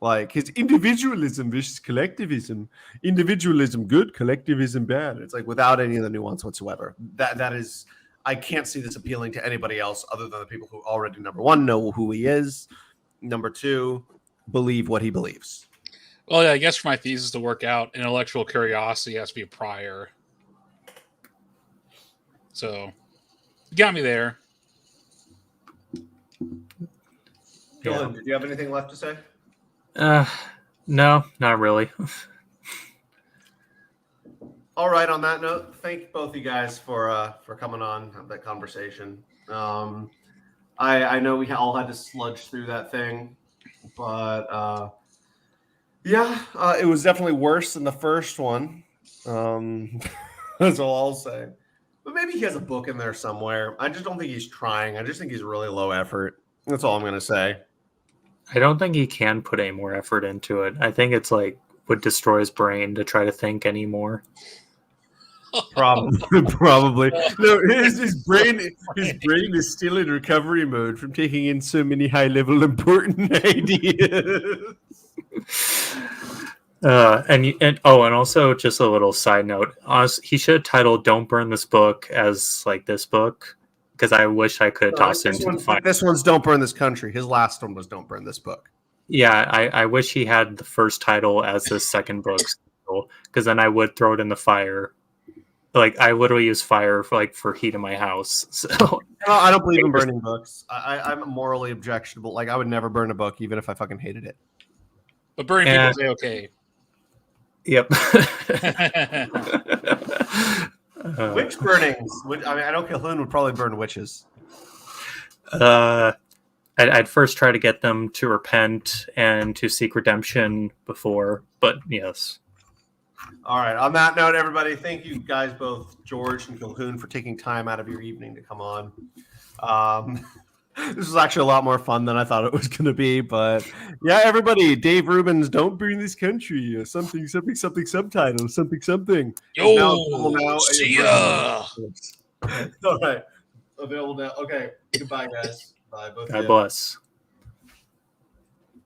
[SPEAKER 1] Like his individualism versus collectivism. Individualism good, collectivism bad. It's like without any of the nuance whatsoever. That is, I can't see this appealing to anybody else other than the people who already, number one, know who he is. Number two, believe what he believes.
[SPEAKER 3] Well, yeah, I guess for my thesis to work out, intellectual curiosity has to be a prior. So, you got me there.
[SPEAKER 1] Killhoon, did you have anything left to say?
[SPEAKER 2] No, not really.
[SPEAKER 1] All right. On that note, thank both of you guys for coming on, have that conversation. I know we all had to sludge through that thing, but it was definitely worse than the first one. That's all I'll say. But maybe he has a book in there somewhere. I just don't think he's trying. I just think he's really low effort. That's all I'm going to say.
[SPEAKER 2] I don't think he can put any more effort into it. I think it's like would destroy his brain to try to think anymore.
[SPEAKER 1] Probably. No, his brain is still in recovery mode from taking in so many high-level important ideas.
[SPEAKER 2] And also just a little side note, he should have titled "Don't Burn This Book" as like this book, because I wish I could toss into the fire.
[SPEAKER 1] This one's "Don't Burn This Country." His last one was "Don't Burn This Book."
[SPEAKER 2] Yeah, I wish he had the first title as the second book, because then I would throw it in the fire. Like, I literally use fire for heat in my house. So
[SPEAKER 1] I don't believe in burning books. I'm morally objectionable. Like, I would never burn a book, even if I fucking hated it.
[SPEAKER 3] But burning people say okay.
[SPEAKER 2] Yep.
[SPEAKER 1] Witch burnings. I know Killhoon would probably burn witches.
[SPEAKER 2] I'd first try to get them to repent and to seek redemption before, but yes.
[SPEAKER 1] All right. On that note, everybody, thank you guys, both George and Killhoon, for taking time out of your evening to come on. This was actually a lot more fun than I thought it was going to be, but yeah, everybody, Dave Rubin's "Don't Burn This Country," something subtitle, something.
[SPEAKER 3] Yo, see ya.
[SPEAKER 1] All right, available now. Okay, goodbye, guys. Bye. Both
[SPEAKER 2] God bless.